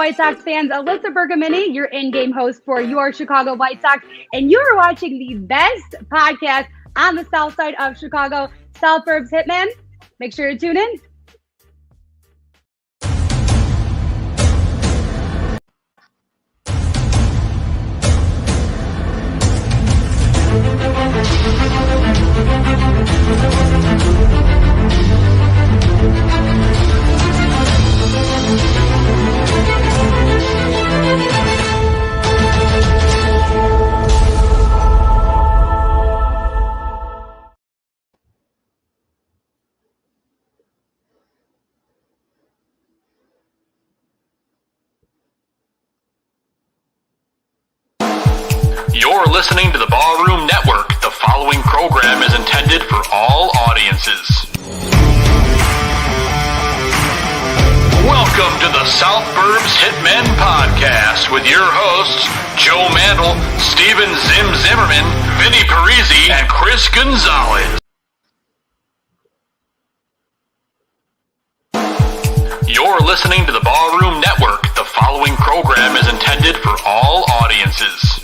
White Sox fans, Alyssa Bergamini, your in-game host for your Chicago White Sox, and you are watching the best podcast on the south side of Chicago, South Burbs Hitmen. Make sure to tune in. You're listening to the Ballroom Network. The following program is intended for all audiences. Welcome to the South Burbs Hitmen podcast with your hosts, Joe Mandel, Zimmerman, Vinnie Parise, and Chris Gonzalez. You're listening to the Ballroom Network. The following program is intended for all audiences.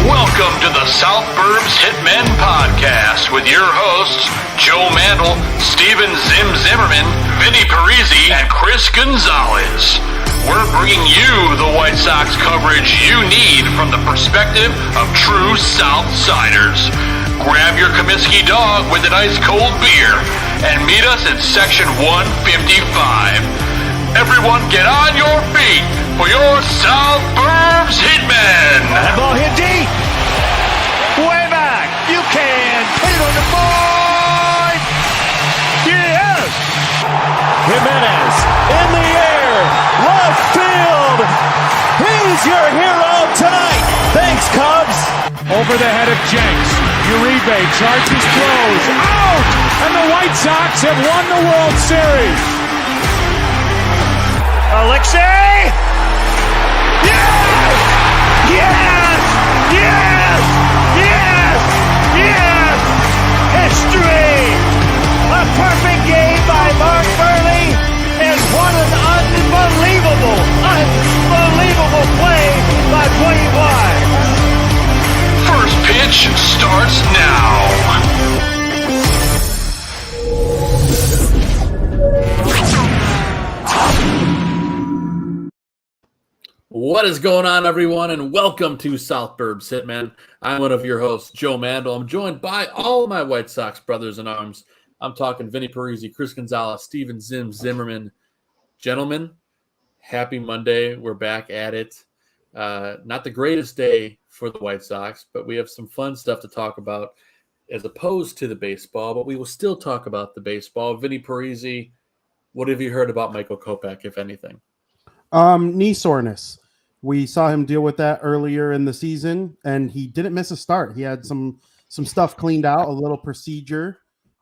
Welcome to the South Burbs Hitmen podcast with your hosts, Joe Mandel, Zimmerman, Vinnie Parise, and Chris Gonzalez. We're bringing you the White Sox coverage you need from the perspective of true Southsiders. Grab your Comiskey dog with an ice-cold beer and meet us in section 155. Everyone get on your feet for your South Burbs Hitmen. That ball hit deep. Way back. You can put it on the board. Yes. Jimenez in the air. Left field. He's your hero tonight. Thanks, Cubs. Over the head of Jenks. Uribe charges, throws. Out! And the White Sox have won the World Series. Alexei! Yes! Yes! Yes! Yes! Yes! History! A perfect game by Mark Burley, and what an unbelievable play by Dwayne White. First pitch starts now. What is going on, everyone, and welcome to South Burbs Hitmen. I'm one of your hosts, Joe Mandel. I'm joined by all of my White Sox brothers in arms. I'm talking Vinnie Parise, Chris Gonzalez, Zimmerman. Gentlemen, happy Monday. We're back at it. Not the greatest day for the White Sox, but we have some fun stuff to talk about as opposed to the baseball, but we will still talk about the baseball. Vinnie Parise, what have you heard about Michael Kopech, if anything? Knee soreness. We saw him deal with that earlier in the season, and he didn't miss a start. He had some stuff cleaned out, a little procedure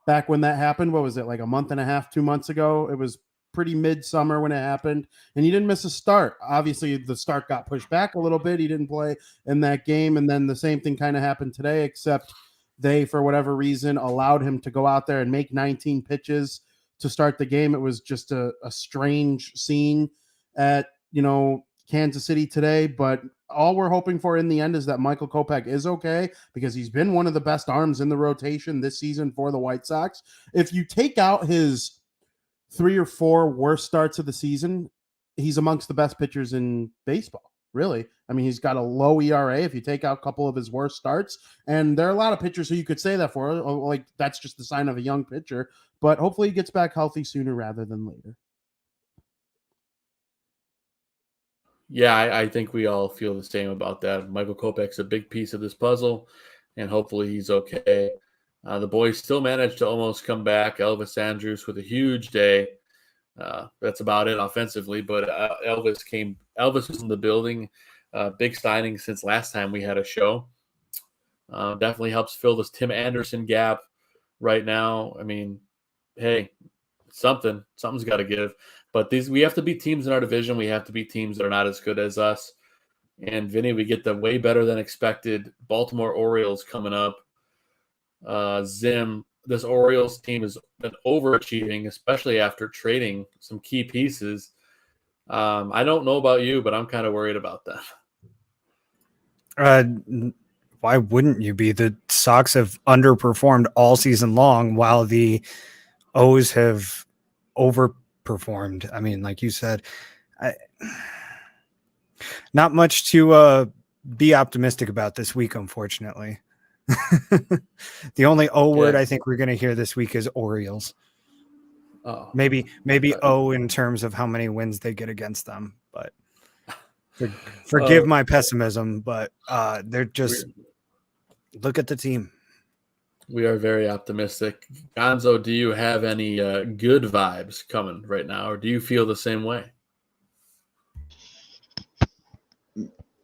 back when that happened. What was it, like a month and a half, 2 months ago? It was pretty midsummer when it happened, and he didn't miss a start. Obviously, the start got pushed back a little bit. He didn't play in that game, and then the same thing kind of happened today, except they, for whatever reason, allowed him to go out there and make 19 pitches to start the game. It was just a strange scene at, Kansas City today, but all we're hoping for in the end is that Michael Kopech is okay, because he's been one of the best arms in the rotation this season for the White Sox. If you take out his 3 or 4 worst starts of the season, he's amongst the best pitchers in baseball, really. I mean, he's got a low ERA if you take out a couple of his worst starts, and there are a lot of pitchers who you could say that for, like that's just the sign of a young pitcher, but hopefully he gets back healthy sooner rather than later. Yeah, I think we all feel the same about that. Michael Kopech's a big piece of this puzzle, and hopefully he's okay. The boys still managed to almost come back. Elvis Andrus with a huge day. That's about it offensively, but Elvis was in the building. Big signing since last time we had a show. Definitely helps fill this Tim Anderson gap right now. I mean, hey, something's got to give. But we have to beat teams in our division. We have to beat teams that are not as good as us. And Vinny, we get the way better than expected Baltimore Orioles coming up. Zim, this Orioles team has been overachieving, especially after trading some key pieces. I don't know about you, but I'm kind of worried about that. Why wouldn't you be? The Sox have underperformed all season long while the O's have overperformed. I mean, like you said, not much to be optimistic about this week, unfortunately. The only O word I think we're going to hear this week is Orioles. Oh, maybe O in terms of how many wins they get against them, but forgive my pessimism, but they're just look at the team. We are very optimistic. Gonzo, do you have any good vibes coming right now, or do you feel the same way?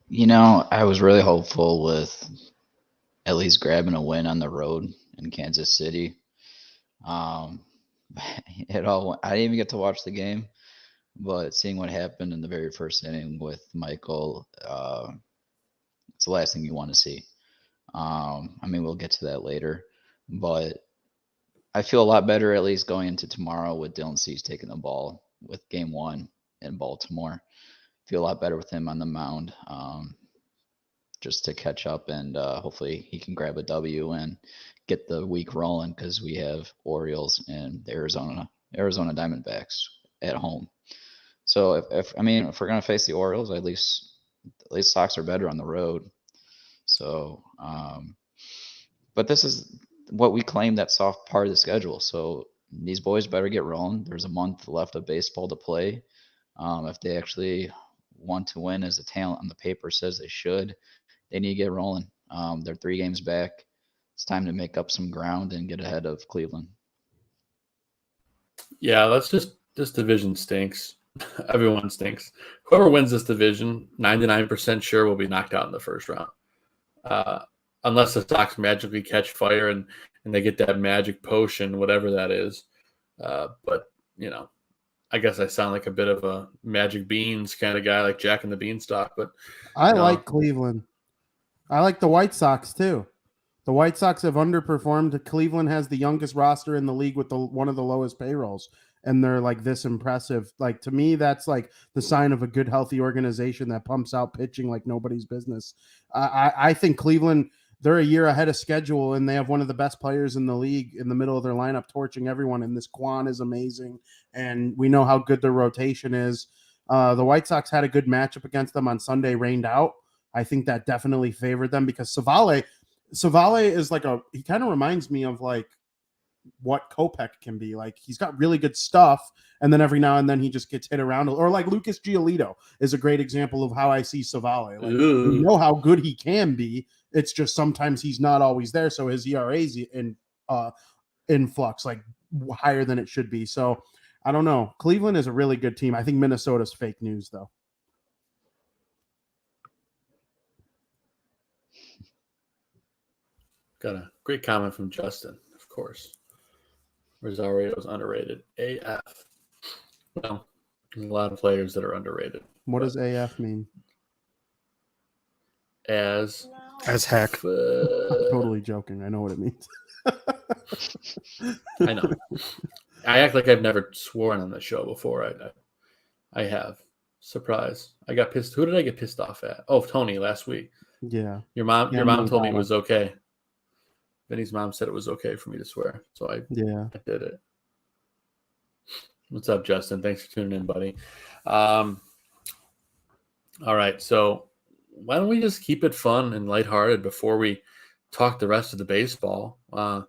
You know, I was really hopeful with at least grabbing a win on the road in Kansas City. I didn't even get to watch the game, but seeing what happened in the very first inning with Michael, it's the last thing you want to see. I mean, we'll get to that later, but I feel a lot better at least going into tomorrow with Dylan Cease taking the ball with game 1 in Baltimore. Feel a lot better with him on the mound, just to catch up, and hopefully he can grab a W and get the week rolling, because we have Orioles and the Arizona Diamondbacks at home. So if we're gonna face the Orioles, at least Sox are better on the road. So, but this is what we claim, that soft part of the schedule. So these boys better get rolling. There's a month left of baseball to play. If they actually want to win, as the talent on the paper says they should, they need to get rolling. They're 3 games back. It's time to make up some ground and get ahead of Cleveland. Yeah, this division stinks. Everyone stinks. Whoever wins this division, 99% sure will be knocked out in the first round. Unless the Sox magically catch fire and they get that magic potion, whatever that is. But, I guess I sound like a bit of a magic beans kind of guy, like Jack and the Beanstalk. But I like Cleveland. I like the White Sox too. The White Sox have underperformed. Cleveland has the youngest roster in the league with one of the lowest payrolls, and they're like this impressive. Like, to me, that's like the sign of a good, healthy organization that pumps out pitching like nobody's business. I think Cleveland, they're a year ahead of schedule, and they have one of the best players in the league in the middle of their lineup, torching everyone. And this Quan is amazing, and we know how good their rotation is. The White Sox had a good matchup against them on Sunday, rained out. I think that definitely favored them, because Savale is like he kind of reminds me of like what Kopech can be. Like, he's got really good stuff, and then every now and then he just gets hit around. Or like Lucas Giolito is a great example of how I see Savale. Like, you know how good he can be. It's just sometimes he's not always there, so his ERA is in flux, like higher than it should be. So I don't know. Cleveland is a really good team. I think Minnesota's fake news, though. Got a great comment from Justin, of course. Rosario's underrated. AF. Well, there's a lot of players that are underrated. What does AF mean? As heck. I'm totally joking. I know what it means. I know. I act like I've never sworn on the show before. I have. Surprise. I got pissed. Who did I get pissed off at? Oh, Tony last week. Yeah. Your mom told me it was okay. Vinny's mom said it was okay for me to swear. So I did it. What's up, Justin? Thanks for tuning in, buddy. All right. So why don't we just keep it fun and lighthearted before we talk the rest of the baseball? I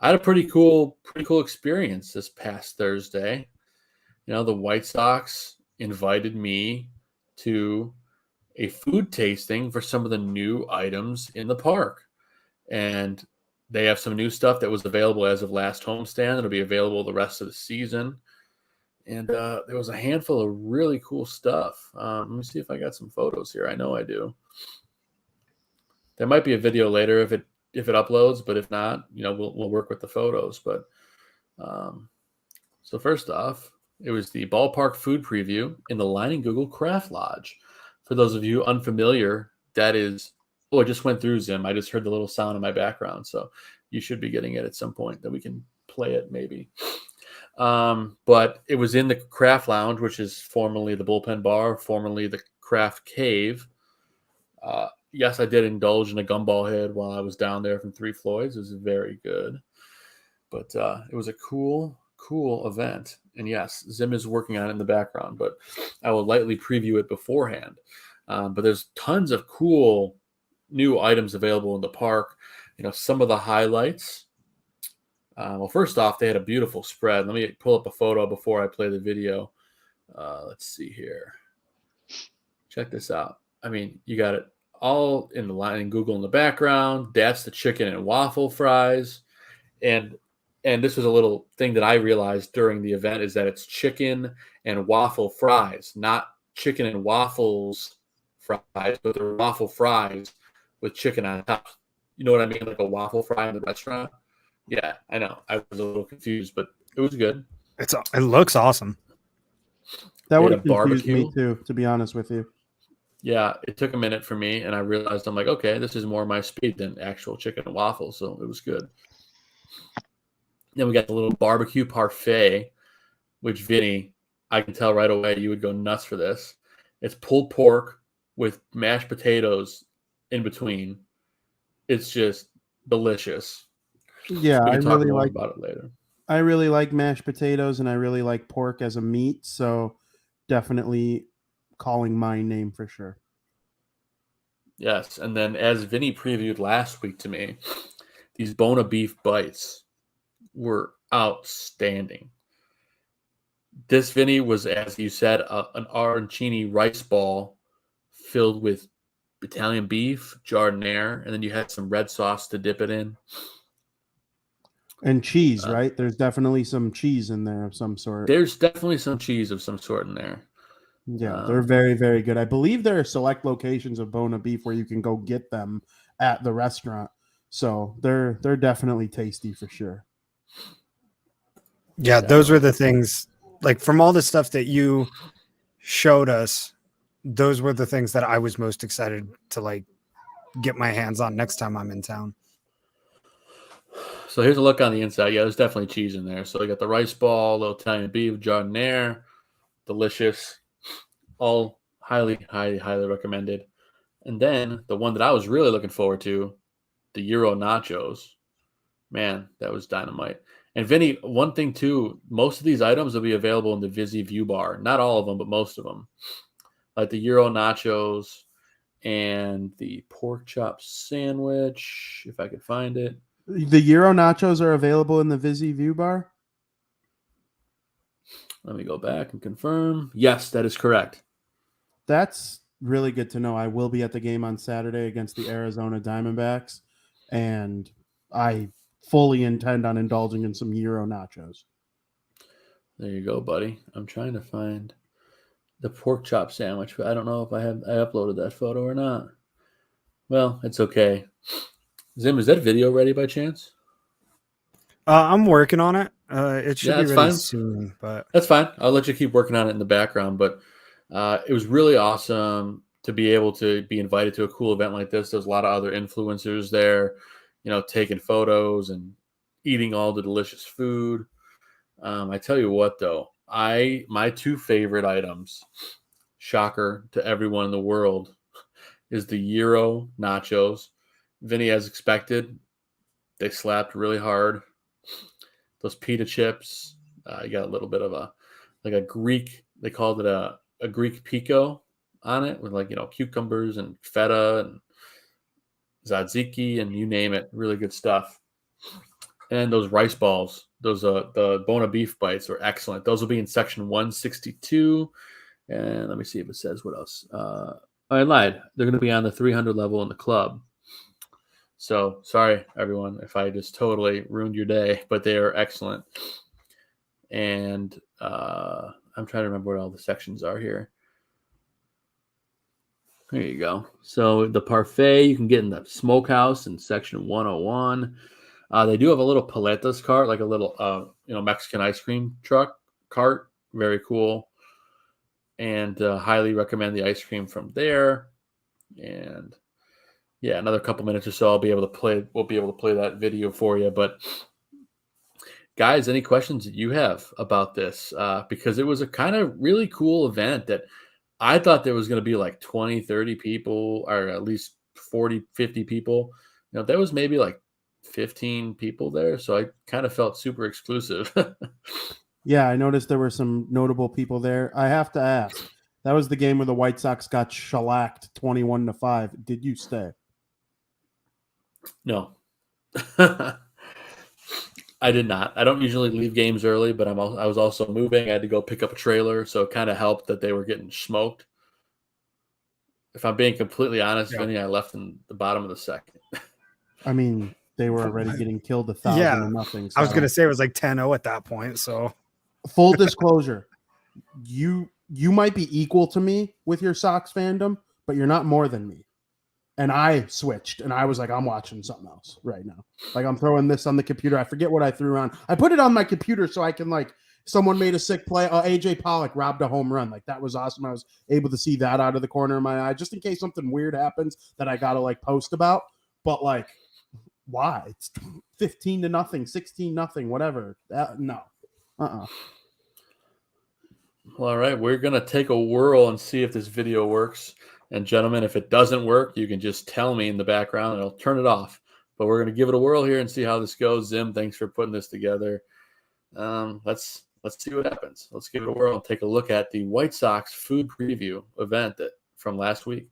had a pretty cool experience this past Thursday. The White Sox invited me to a food tasting for some of the new items in the park. And they have some new stuff that was available as of last homestand. It'll be available the rest of the season. And there was a handful of really cool stuff. Let me see if I got some photos here. I know I do. There might be a video later if it uploads, but if not, we'll work with the photos. But so first off, it was the ballpark food preview in the Line & Google Craft Lodge. For those of you unfamiliar, that is, it just went through Zim. I just heard the little sound in my background. So you should be getting it at some point that we can play it maybe. But it was in the Craft Lounge, which is formerly the Bullpen Bar, formerly the Craft Cave. Yes, I did indulge in a gumball hit while I was down there from Three Floyds. It was very good. But it was a cool event. And yes, Zim is working on it in the background, but I will lightly preview it beforehand. But there's tons of cool new items available in the park. Some of the highlights. Well, first off, they had a beautiful spread. Let me pull up a photo before I play the video. Let's see here. Check this out. I mean, you got it all in the line in Google in the background. That's the chicken and waffle fries. And this was a little thing that I realized during the event is that it's chicken and waffle fries, not chicken and waffles fries, but they're waffle fries with chicken on top. You know what I mean? Like a waffle fry in the restaurant. Yeah, I know. I was a little confused, but it was good. It looks awesome. That would have confused me too, to be honest with you. Yeah, it took a minute for me, and I realized I'm like, okay, this is more my speed than actual chicken and waffles, so it was good. Then we got the little barbecue parfait, which Vinny, I can tell right away you would go nuts for this. It's pulled pork with mashed potatoes in between. It's just delicious. Yeah, I really like about it later. I really like mashed potatoes, and I really like pork as a meat, so definitely calling my name for sure. Yes, and then as Vinny previewed last week to me, these Buona beef bites were outstanding. This, Vinny, was, as you said, an arancini rice ball filled with Italian beef, giardiniera, and then you had some red sauce to dip it in. And cheese, right? There's definitely some cheese in there of some sort. There's definitely some cheese of some sort in there. Yeah, they're very, very good. I believe there are select locations of Buona beef where you can go get them at the restaurant. So they're definitely tasty for sure. Yeah, those were the things, like from all the stuff that you showed us, those were the things that I was most excited to like get my hands on next time I'm in town. So here's a look on the inside. Yeah, there's definitely cheese in there. So you got the rice ball, little Italian beef, giardiniera, delicious. All highly, highly, highly recommended. And then the one that I was really looking forward to, the Euro nachos. Man, that was dynamite. And Vinny, one thing too, most of these items will be available in the Vizzy View Bar. Not all of them, but most of them. Like the Euro nachos and the pork chop sandwich, if I could find it. The Euro nachos are available in the Vizzy View Bar? Let me go back and confirm. Yes, that is correct. That's really good to know. I will be at the game on Saturday against the Arizona Diamondbacks, and I fully intend on indulging in some Euro nachos. There you go, buddy. I'm trying to find the pork chop sandwich, but I don't know if I uploaded that photo or not. Well, it's okay. Zim, is that video ready by chance? I'm working on it. It should be ready fine. soon, but that's fine. I'll let you keep working on it in the background. But it was really awesome to be able to be invited to a cool event like this. There's a lot of other influencers there, taking photos and eating all the delicious food. I tell you what, though, my two favorite items, shocker to everyone in the world, is the Euro nachos. Vinny, as expected, they slapped really hard. Those pita chips, you got a little bit of a Greek, they called it a Greek pico on it with cucumbers and feta and tzatziki and you name it. Really good stuff. And those rice balls, those the Buona beef bites were excellent. Those will be in section 162. And let me see if it says what else. I lied. They're going to be on the 300 level in the club. So sorry, everyone, if I just totally ruined your day, but they are excellent. And I'm trying to remember what all the sections are here. There you go. So the parfait you can get in the smokehouse in section 101. They do have a little paletas cart, like a little Mexican ice cream truck cart. Very cool. And highly recommend the ice cream from there. And yeah, another couple minutes or so, we'll be able to play that video for you. But guys, any questions that you have about this? Because it was a kind of really cool event that I thought there was going to be like 20, 30 people, or at least 40, 50 people. There was maybe like 15 people there. So I kind of felt super exclusive. Yeah, I noticed there were some notable people there. I have to ask, that was the game where the White Sox got shellacked 21-5. Did you stay? No. I did not. I don't usually leave games early, but I was also moving. I had to go pick up a trailer, so it kind of helped that they were getting smoked. If I'm being completely honest, Vinny, I left in the bottom of the second. I mean, they were already getting killed 1,000-0. So. I was going to say it was like 10-0 at that point. So full disclosure, you might be equal to me with your Sox fandom, but you're not more than me. And I switched, and I was like, I'm watching something else right now. Like, I'm throwing this on the computer. I forget what I threw on. I put it on my computer so I can, like, someone made a sick play. AJ Pollock robbed a home run. Like, that was awesome. I was able to see that out of the corner of my eye, just in case something weird happens that I got to, like, post about. But, like, why? It's 15-0, 16-0, whatever. No. Well, all right. We're going to take a whirl and see if this video works. And gentlemen, if it doesn't work, you can just tell me in the background and I'll turn it off. But we're going to give it a whirl here and see how this goes. Zim, thanks for putting this together. Let's see what happens. Let's give it a whirl and take a look at the White Sox food preview event from last week.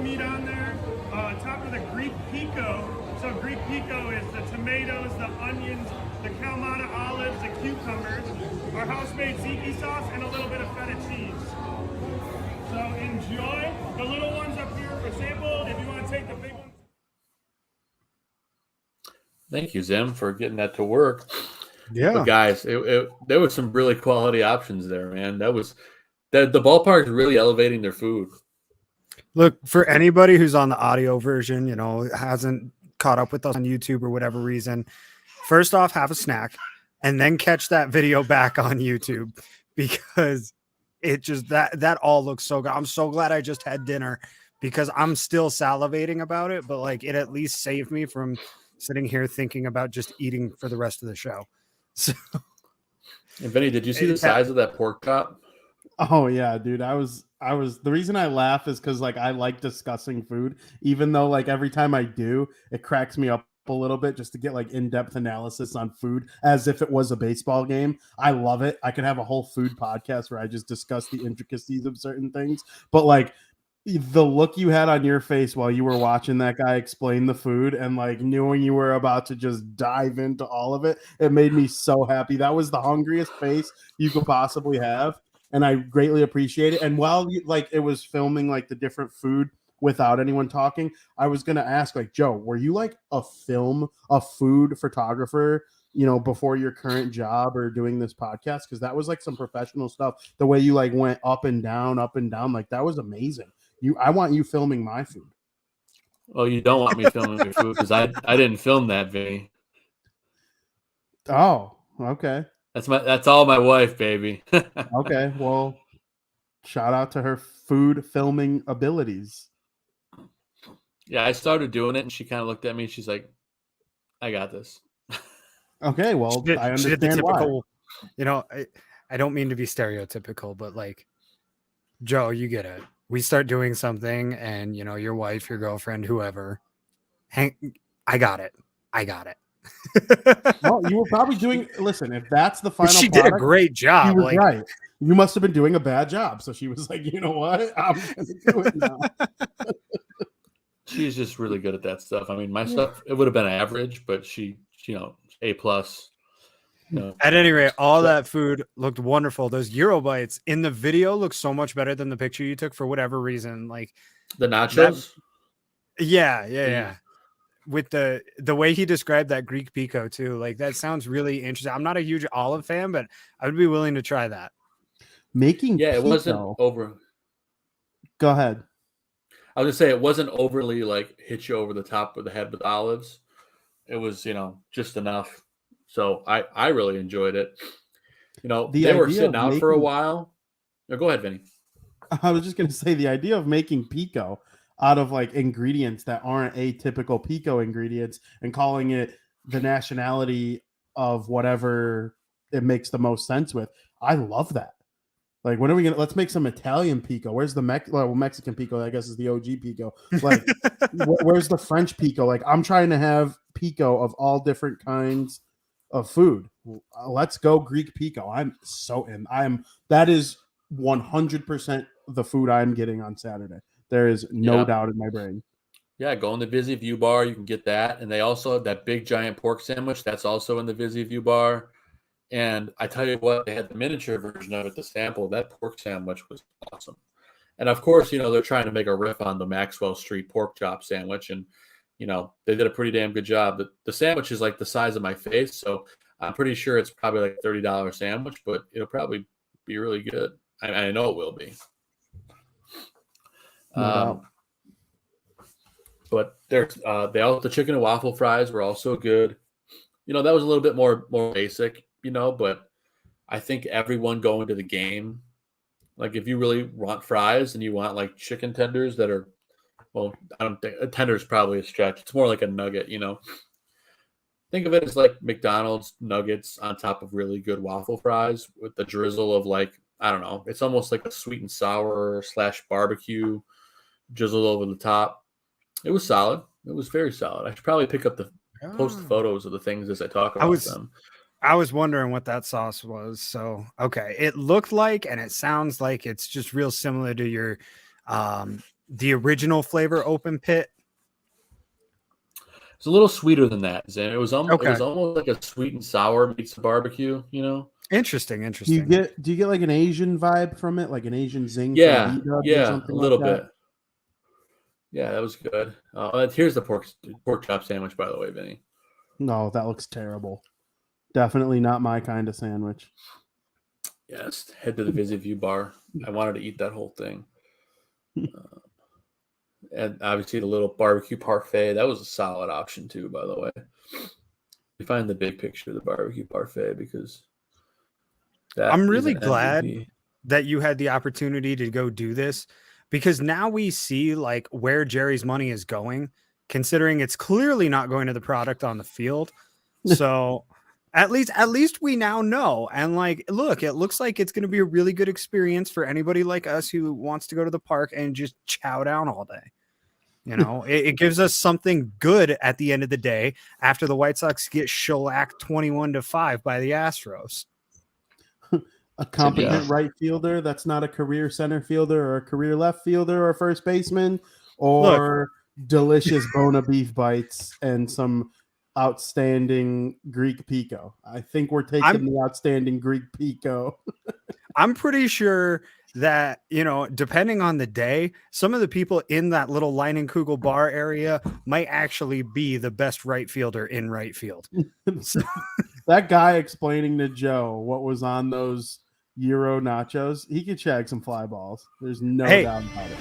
Meat on there, top of the Greek pico. So Greek pico is the tomatoes, the onions, the Kalamata olives, the cucumbers, our house-made tzatziki sauce, and a little bit of feta cheese. So enjoy. The little ones up here for sample. If you want to take the big ones. Thank you, Zim, for getting that to work. Yeah, but guys, there was some really quality options there, man. The ballpark is really elevating their food. Look, for anybody who's on the audio version, hasn't caught up with us on YouTube or whatever reason, first off, have a snack and then catch that video back on YouTube, because it just that all looks so good. I'm so glad I just had dinner, because I'm still salivating about it, but like it at least saved me from sitting here thinking about just eating for the rest of the show. So, and Vinny, did you see the size of that pork chop? Oh yeah, dude. I was the reason I laugh is because like I like discussing food, even though like every time I do, it cracks me up a little bit just to get like in-depth analysis on food as if it was a baseball game. I love it. I could have a whole food podcast where I just discuss the intricacies of certain things. But like the look you had on your face while you were watching that guy explain the food and like knowing you were about to just dive into all of it, it made me so happy. That was the hungriest face you could possibly have. And I greatly appreciate it. And while it was filming like the different food without anyone talking, I was going to ask like, Joe, were you like a food photographer, before your current job or doing this podcast? Cause that was like some professional stuff. The way you like went up and down, like that was amazing. I want you filming my food. Oh, you don't want me filming your food? Cause I didn't film that, Vinny. Oh, okay. That's all my wife, baby. Okay, well, shout out to her food filming abilities. Yeah, I started doing it, and she kind of looked at me. She's like, "I got this." Okay, well, I understand why. I don't mean to be stereotypical, but like Joe, you get it. We start doing something, and your wife, your girlfriend, whoever, I got it. Well, you were probably doing. Listen, if that's the final, She did a great she job. was right. You must have been doing a bad job. So she was like, you know what? I'm going to do it now. She's just really good at that stuff. I mean, my stuff, it would have been average, but she A+. At any rate, all that food looked wonderful. Those Euro bites in the video look so much better than the picture you took for whatever reason. Like the nachos. Yeah. With the way he described that Greek pico too, like that sounds really interesting. I'm not a huge olive fan, but I would be willing to try that. Making it wasn't over. Go ahead. I was gonna say it wasn't overly like hit you over the top of the head with olives. It was just enough. So I really enjoyed it. They were sitting out for a while. No, go ahead, Vinny. I was just gonna say the idea of making pico out of like ingredients that aren't atypical pico ingredients and calling it the nationality of whatever it makes the most sense with. I love that. Like, when are we let's make some Italian pico. Where's the Mexican pico? I guess is the OG pico. Like, where's the French pico? Like, I'm trying to have pico of all different kinds of food. Let's go Greek pico. I'm so in. That is 100% the food I'm getting on Saturday. There is no doubt in my brain. Yeah, go in the Vizzy View bar. You can get that. And they also have that big giant pork sandwich. That's also in the Vizzy View bar. And I tell you what, they had the miniature version of it, the sample. That pork sandwich was awesome. And of course, they're trying to make a riff on the Maxwell Street pork chop sandwich. And, they did a pretty damn good job. The sandwich is like the size of my face. So I'm pretty sure it's probably like a $30 sandwich, but it'll probably be really good. I know it will be. But there's the chicken and waffle fries were also good. That was a little bit more basic, but I think everyone going to the game, like if you really want fries and you want like chicken tenders that are, well, I don't think a tender is probably a stretch. It's more like a nugget, Think of it as like McDonald's nuggets on top of really good waffle fries with the drizzle of like, I don't know. It's almost like a sweet and sour / barbecue drizzled over the top. It was solid. It was very solid. I should probably pick up post photos of the things as I talk about them. I was wondering what that sauce was. So, okay. It looked like, and it sounds like it's just real similar to your, the original flavor open pit. It's a little sweeter than that. It was almost like a sweet and sour meets the barbecue, Interesting. Do you get like an Asian vibe from it, like an Asian zing? Yeah, a little bit. Yeah, that was good. Here's the pork chop sandwich, by the way, Vinny. No, that looks terrible. Definitely not my kind of sandwich. Yes, head to the Vizzy View bar. I wanted to eat that whole thing. And obviously the little barbecue parfait, that was a solid option too, by the way. You find the big picture of the barbecue parfait because I'm really glad that you had the opportunity to go do this, because now we see like where Jerry's money is going, considering it's clearly not going to the product on the field. So at least we now know. And like, look, it looks like it's going to be a really good experience for anybody like us who wants to go to the park and just chow down all day. It gives us something good at the end of the day after the White Sox get shellacked 21-5 by the Astros. A competent right fielder that's not a career center fielder or a career left fielder or first baseman, or delicious Buona beef bites and some outstanding Greek pico. I think we're taking the outstanding Greek pico. I'm pretty sure that, depending on the day, some of the people in that little Leinenkugel bar area might actually be the best right fielder in right field. So, that guy explaining to Joe what was on those Euro nachos, he could shag some fly balls. There's no doubt about it.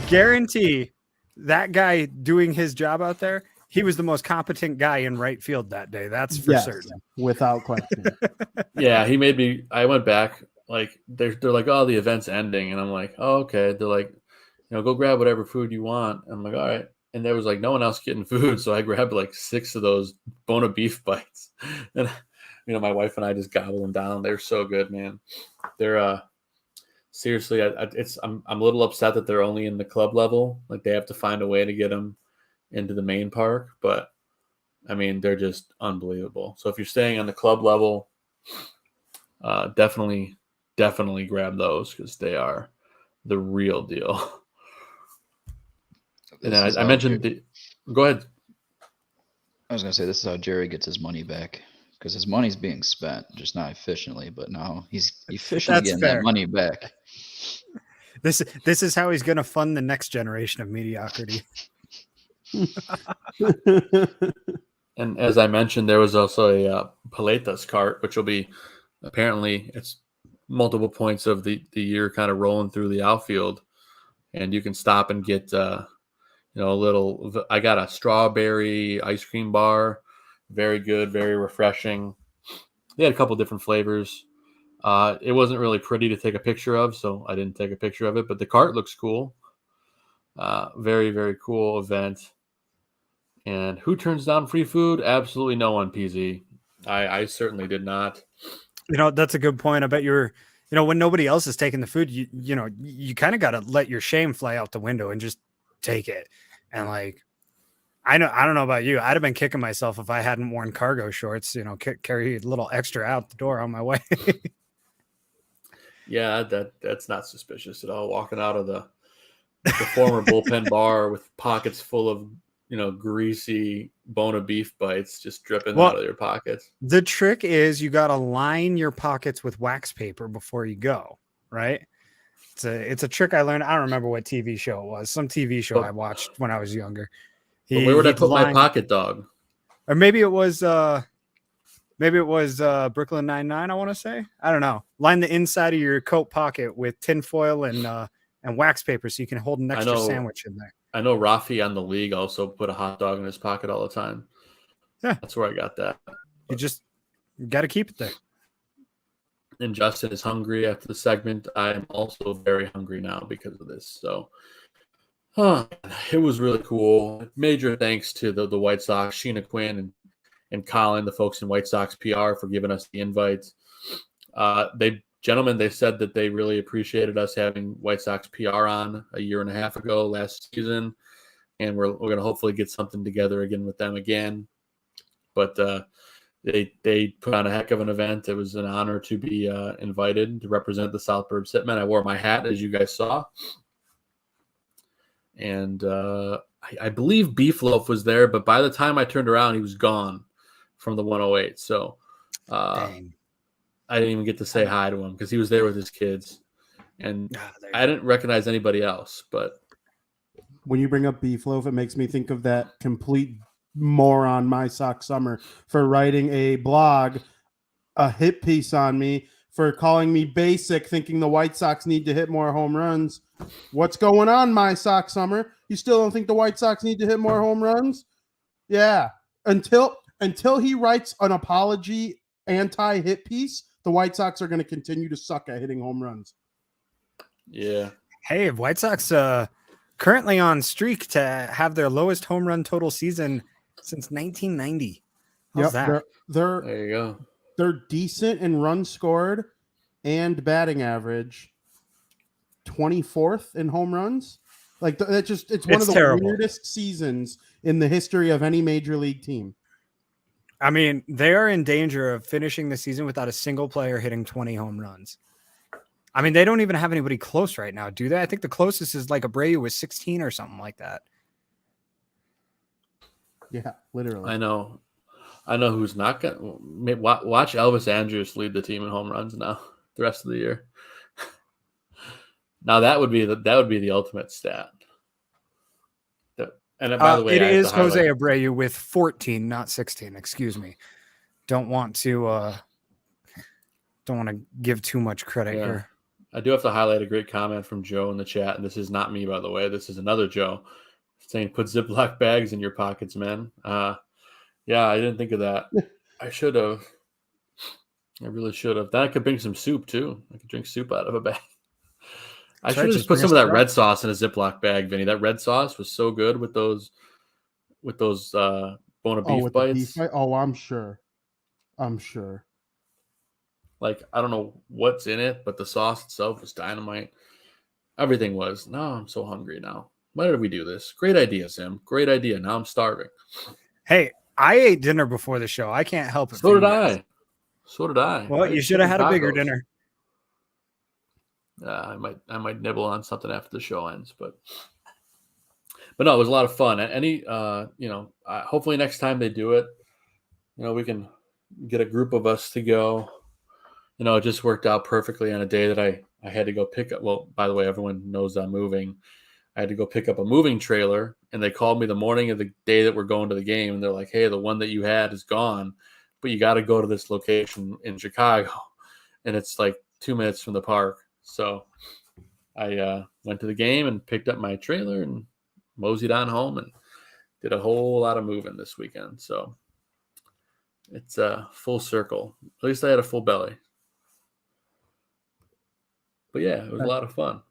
Guarantee that guy doing his job out there, he was the most competent guy in right field that day. That's for certain. Without question. Yeah, he made me. I went back. Like they're like, oh, the event's ending, and I'm like, oh, okay. They're like, go grab whatever food you want. I'm like, all right. And there was like no one else getting food, so I grabbed like 6 of those Buona beef bites, and my wife and I just gobbled them down. They're so good, man. They're seriously, I'm a little upset that they're only in the club level. Like they have to find a way to get them into the main park, but I mean they're just unbelievable. So if you're staying on the club level, definitely grab those because they are the real deal. And I mentioned go ahead. I was gonna say this is how Jerry gets his money back because his money's being spent, just not efficiently. But now he's efficiently getting that money back. This is how he's gonna fund the next generation of mediocrity. And as I mentioned, there was also a Paletas cart, which will be apparently it's multiple points of the year kind of rolling through the outfield, and you can stop and get a little. I got a strawberry ice cream bar, very good, very refreshing. They had a couple different flavors. It wasn't really pretty to take a picture of, so I didn't take a picture of it. But the cart looks cool. Very, very cool event. And who turns down free food? Absolutely no one, PZ. I certainly did not. That's a good point. I bet you're, when nobody else is taking the food, you kind of got to let your shame fly out the window and just take it. And like, I don't know about you. I'd have been kicking myself if I hadn't worn cargo shorts, carry a little extra out the door on my way. Yeah, that's not suspicious at all. Walking out of the former bullpen bar with pockets full of, greasy Buona beef bites just dripping out of your pockets. The trick is you got to line your pockets with wax paper before you go, right? It's a trick I learned. I don't remember what TV show it was. Some TV show I watched when I was younger. Where would I put my pocket dog? Or maybe it was Brooklyn Nine-Nine, I want to say. I don't know. Line the inside of your coat pocket with tinfoil and wax paper so you can hold an extra sandwich in there. I know Rafi on the league also put a hot dog in his pocket all the time. Yeah. That's where I got that. You got to keep it there. And Justin is hungry after the segment. I am also very hungry now because of this. So it was really cool. Major thanks to the White Sox, Sheena Quinn and Colin, the folks in White Sox PR, for giving us the invites. They said that they really appreciated us having White Sox PR on a year and a half ago last season, and we're going to hopefully get something together again with them again. But they put on a heck of an event. It was an honor to be invited to represent the South Burbs Hitmen. I wore my hat, as you guys saw, and I believe Beef Loaf was there, but by the time I turned around, he was gone from the 108. So. Dang. I didn't even get to say hi to him because he was there with his kids, and I didn't recognize anybody else. But when you bring up Beef Loaf, it makes me think of that complete moron, My Sock Summer, for writing a blog, a hit piece on me for calling me basic, thinking the White Sox need to hit more home runs. What's going on, My Sock Summer? You still don't think the White Sox need to hit more home runs? Yeah, until he writes an apology anti-hit piece, the White Sox are going to continue to suck at hitting home runs. Yeah. Hey, White Sox currently on streak to have their lowest home run total season since 1990. How's that? There you go. They're decent in runs scored and batting average. 24th in home runs. Like it's one of the terrible. Weirdest seasons in the history of any major league team. I mean, they are in danger of finishing the season without a single player hitting 20 home runs. I mean, they don't even have anybody close right now, do they? I think the closest is like Abreu with 16 or something like that. Yeah, literally. I know who's not going to watch Elvis Andrus lead the team in home runs now the rest of the year. Now that would be the ultimate stat. And by the way, it is Jose Abreu with 14, not 16. Excuse me. Don't want to give too much credit here. I do have to highlight a great comment from Joe in the chat, and this is not me, by the way. This is another Joe saying, "Put Ziploc bags in your pockets, man." Yeah, I didn't think of that. I should have. I really should have. Then I could bring some soup too. I could drink soup out of a bag. I should have just put some of that red sauce in a Ziploc bag, Vinny. That red sauce was so good with those Buona beef bites. Oh, I'm sure. Like, I don't know what's in it, but the sauce itself was dynamite. Everything was. Now I'm so hungry now. Why did we do this? Great idea, Sim. Great idea. Now I'm starving. Hey, I ate dinner before the show. I can't help it. So did I. So did I. Well, you should have had a bigger dinner. I might nibble on something after the show ends, but no, it was a lot of fun. Hopefully next time they do it, we can get a group of us to go. It just worked out perfectly on a day that I had to go pick up. Well, by the way, everyone knows I'm moving. I had to go pick up a moving trailer, and they called me the morning of the day that we're going to the game, and they're like, "Hey, the one that you had is gone, but you got to go to this location in Chicago," and it's like 2 minutes from the park. So I went to the game and picked up my trailer and moseyed on home and did a whole lot of moving this weekend. So it's a full circle. At least I had a full belly. But yeah, it was a lot of fun.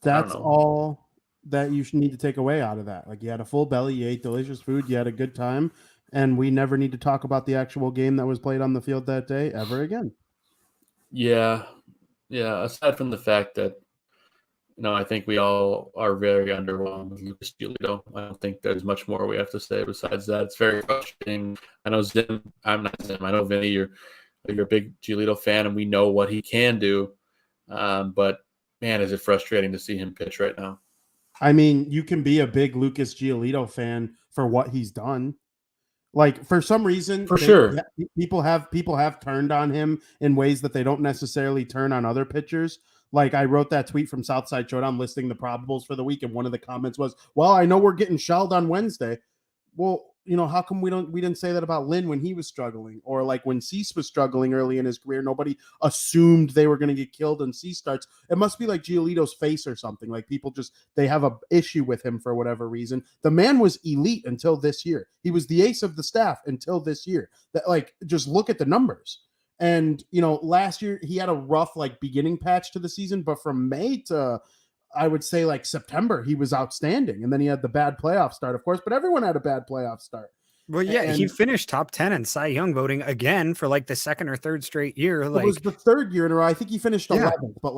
That's all that you should need to take away out of that. Like, you had a full belly, you ate delicious food, you had a good time, and we never need to talk about the actual game that was played on the field that day ever again. Yeah. Aside from the fact that, I think we all are very underwhelmed with Lucas Giolito. I don't think there's much more we have to say besides that. It's very frustrating. I know I'm not Zim. I know Vinny, you're a big Giolito fan, and we know what he can do. But man, is it frustrating to see him pitch right now. I mean, you can be a big Lucas Giolito fan for what he's done. Like, for some reason, sure, people have turned on him in ways that they don't necessarily turn on other pitchers. Like, I wrote that tweet from Southside Showdown listing the probables for the week, and one of the comments was, "Well, I know we're getting shelled on Wednesday." Well, how come we didn't say that about Lynn when he was struggling, or like when Cease was struggling early in his career? Nobody assumed they were going to get killed in Cease starts. It must be like Giolito's face or something. Like, people they have a issue with him for whatever reason. The man was elite until this year. He was the ace of the staff until this year. That, like, just look at the numbers. And last year he had a rough beginning patch to the season, but from May to, I would say, September, he was outstanding. And then he had the bad playoff start, of course, but everyone had a bad playoff start. Well, yeah, he finished top 10 in Cy Young voting again for the second or third straight year. It was the third year in a row. I think he finished 11th, but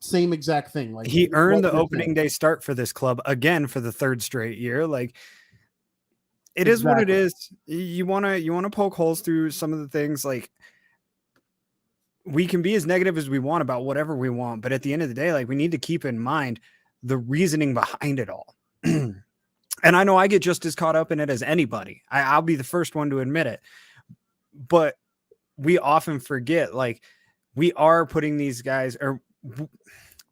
same exact thing. He earned the opening day start for this club again for the third straight year. It is what it is. You want to poke holes through some of the things. We can be as negative as we want about whatever we want, but at the end of the day, we need to keep in mind the reasoning behind it all. And I know I get just as caught up in it as anybody. I'll be the first one to admit it. But we often forget, we are putting these guys, or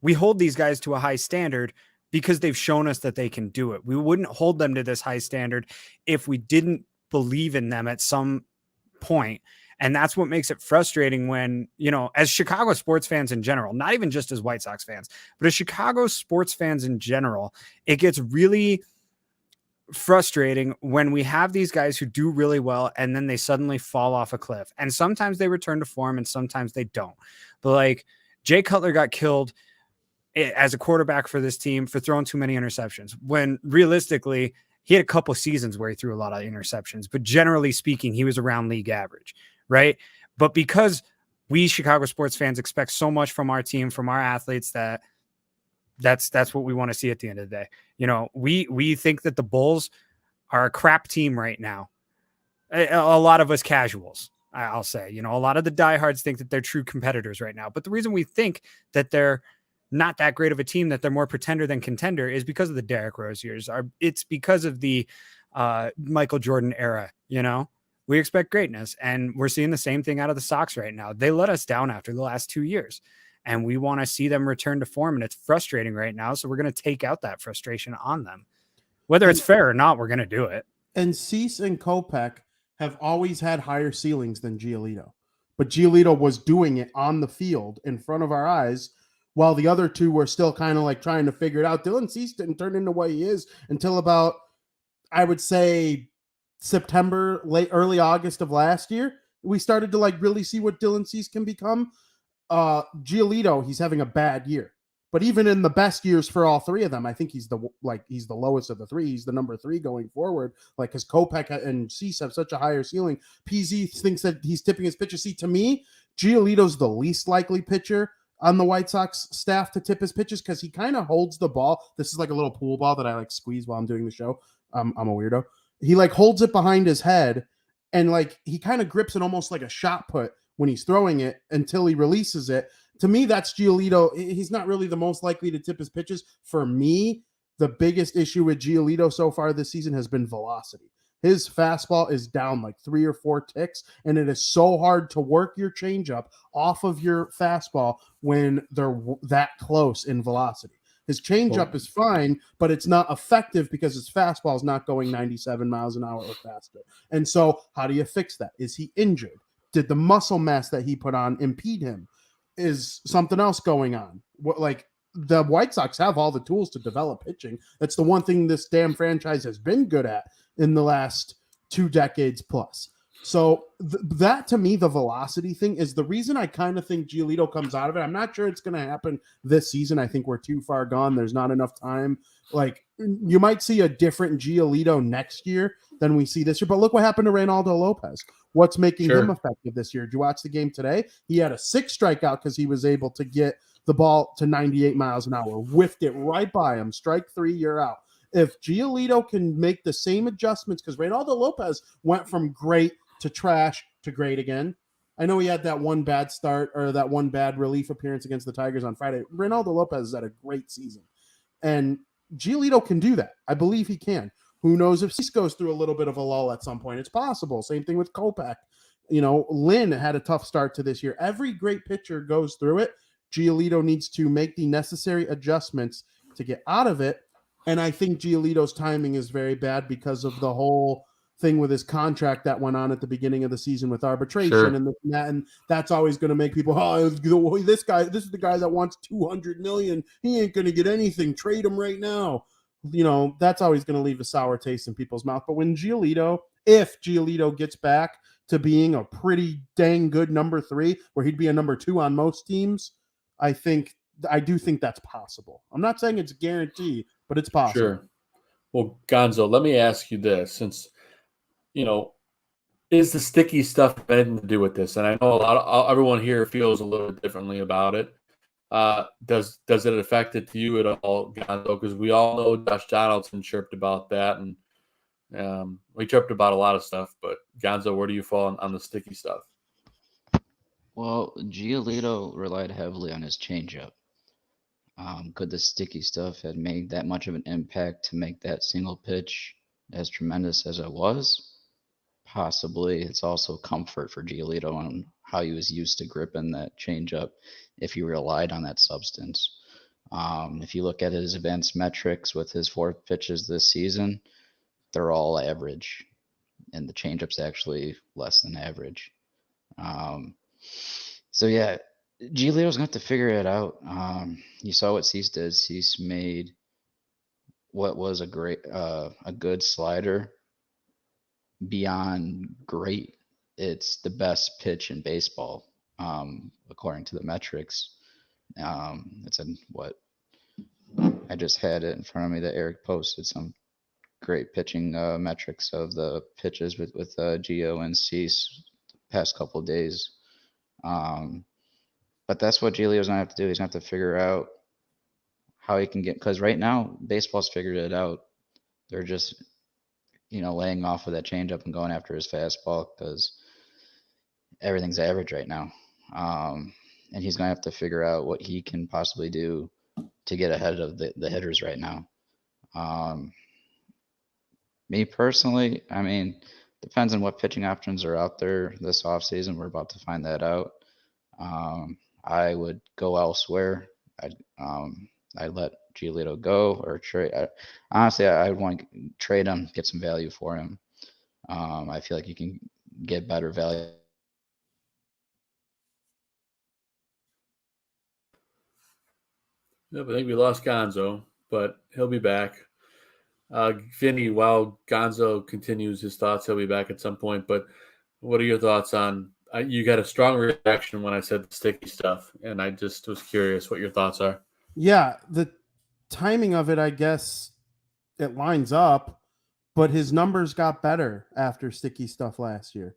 we hold these guys to a high standard because they've shown us that they can do it. We wouldn't hold them to this high standard if we didn't believe in them at some point. And that's what makes it frustrating when, as Chicago sports fans in general, not even just as White Sox fans, but as Chicago sports fans in general, it gets really frustrating when we have these guys who do really well and then they suddenly fall off a cliff. And sometimes they return to form and sometimes they don't. But Jay Cutler got killed as a quarterback for this team for throwing too many interceptions, when realistically he had a couple seasons where he threw a lot of interceptions, but generally speaking, he was around league average. Right. But because we Chicago sports fans expect so much from our team, from our athletes, that's what we want to see at the end of the day. We think that the Bulls are a crap team right now. A lot of us casuals, I'll say, a lot of the diehards think that they're true competitors right now. But the reason we think that they're not that great of a team, that they're more pretender than contender, is because of the Derrick Rose years. It's because of the Michael Jordan era, We expect greatness, and we're seeing the same thing out of the Sox right now. They let us down after the last 2 years, and we want to see them return to form, and it's frustrating right now, so we're going to take out that frustration on them. Whether it's fair or not, we're going to do it. And Cease and Kopech have always had higher ceilings than Giolito, but Giolito was doing it on the field in front of our eyes, while the other two were still kind of trying to figure it out. Dylan Cease didn't turn into what he is until about, I would say, September, early August of last year. We started to really see what Dylan Cease can become. Giolito, he's having a bad year, But even in the best years for all three of them, I think he's the lowest of the three. He's the number 3 going forward. Like, because Kopech and Cease have such a higher ceiling. PZ thinks that he's tipping his pitches. See, to me, Giolito's the least likely pitcher on the White Sox staff to tip his pitches because he kind of holds the ball. This is like a little pool ball that I like squeeze while I'm doing the show. I'm a weirdo. He like holds it behind his head and like he kind of grips it almost like a shot put when he's throwing it until he releases it. To me, that's Giolito. He's not really the most likely to tip his pitches. For me, the biggest issue with Giolito so far this season has been velocity. His fastball is down like 3 or 4 ticks, and it is so hard to work your changeup off of your fastball when they're that close in velocity. His changeup is fine, but it's not effective because his fastball is not going 97 miles an hour or faster. And so how do you fix that? Is he injured? Did the muscle mass that he put on impede him? Is something else going on? Like, the White Sox have all the tools to develop pitching. That's the one thing this damn franchise has been good at in the last 2 decades plus. So that, to me, the velocity thing is the reason I kind of think Giolito comes out of it. I'm not sure it's going to happen this season. I think we're too far gone. There's not enough time. Like, you might see a different Giolito next year than we see this year. But look what happened to Reynaldo Lopez. What's making him effective this year? Did you watch the game today? He had a 6 strikeout because he was able to get the ball to 98 miles an hour, whiffed it right by him. Strike 3, you're out. If Giolito can make the same adjustments, because Reynaldo Lopez went from great to trash to great again. I know he had that one bad start or that one bad relief appearance against the Tigers on Friday. Reynaldo Lopez has had a great season. And Giolito can do that. I believe he can. Who knows if Cease goes through a little bit of a lull at some point? It's possible. Same thing with Kopech. Lynn had a tough start to this year. Every great pitcher goes through it. Giolito needs to make the necessary adjustments to get out of it. And I think Giolito's timing is very bad because of the whole thing with his contract that went on at the beginning of the season with arbitration and this and that. And that's always going to make people, this is the guy that wants $200 million. He ain't going to get anything. Trade him right now. That's always going to leave a sour taste in people's mouth. But when if Giolito gets back to being a pretty dang good number 3, where he'd be a number 2 on most teams, I do think that's possible. I'm not saying it's a guarantee, but it's possible. Sure. Well, Gonzo, let me ask you this, since, is the sticky stuff anything to do with this? And I know everyone here feels a little differently about it. Does it affect it to you at all, Gonzo? Because we all know Josh Donaldson chirped about that, and we chirped about a lot of stuff. But Gonzo, where do you fall on the sticky stuff? Well, Giolito relied heavily on his changeup. Could the sticky stuff have made that much of an impact to make that single pitch as tremendous as it was? Possibly. It's also comfort for Giolito on how he was used to gripping that changeup if he relied on that substance. If you look at his advanced metrics with his 4 pitches this season, they're all average, and the changeup's actually less than average. So yeah, Giolito's going to have to figure it out. You saw what Cease did. Cease made what was a good slider beyond great. It's the best pitch in baseball, according to the metrics. It's I just had it in front of me that Eric posted some great pitching metrics of the pitches with Gio and Cease past couple of days. But that's what Giolito's going to have to do. He's going to have to figure out how he can get, because right now baseball's figured it out. They're just laying off of that changeup and going after his fastball because everything's average right now. And he's going to have to figure out what he can possibly do to get ahead of the hitters right now. Me personally, depends on what pitching options are out there this offseason. We're about to find that out. I would go elsewhere. I'd let Giolito go or trade. Honestly, I would want to trade him, get some value for him. I feel like you can get better value. Yeah, I think we lost Gonzo, but he'll be back. Vinny, while Gonzo continues his thoughts, he'll be back at some point. But what are your thoughts on? You got a strong reaction when I said the sticky stuff, and I just was curious what your thoughts are. Yeah, the timing of it, I guess it lines up, but his numbers got better after sticky stuff last year.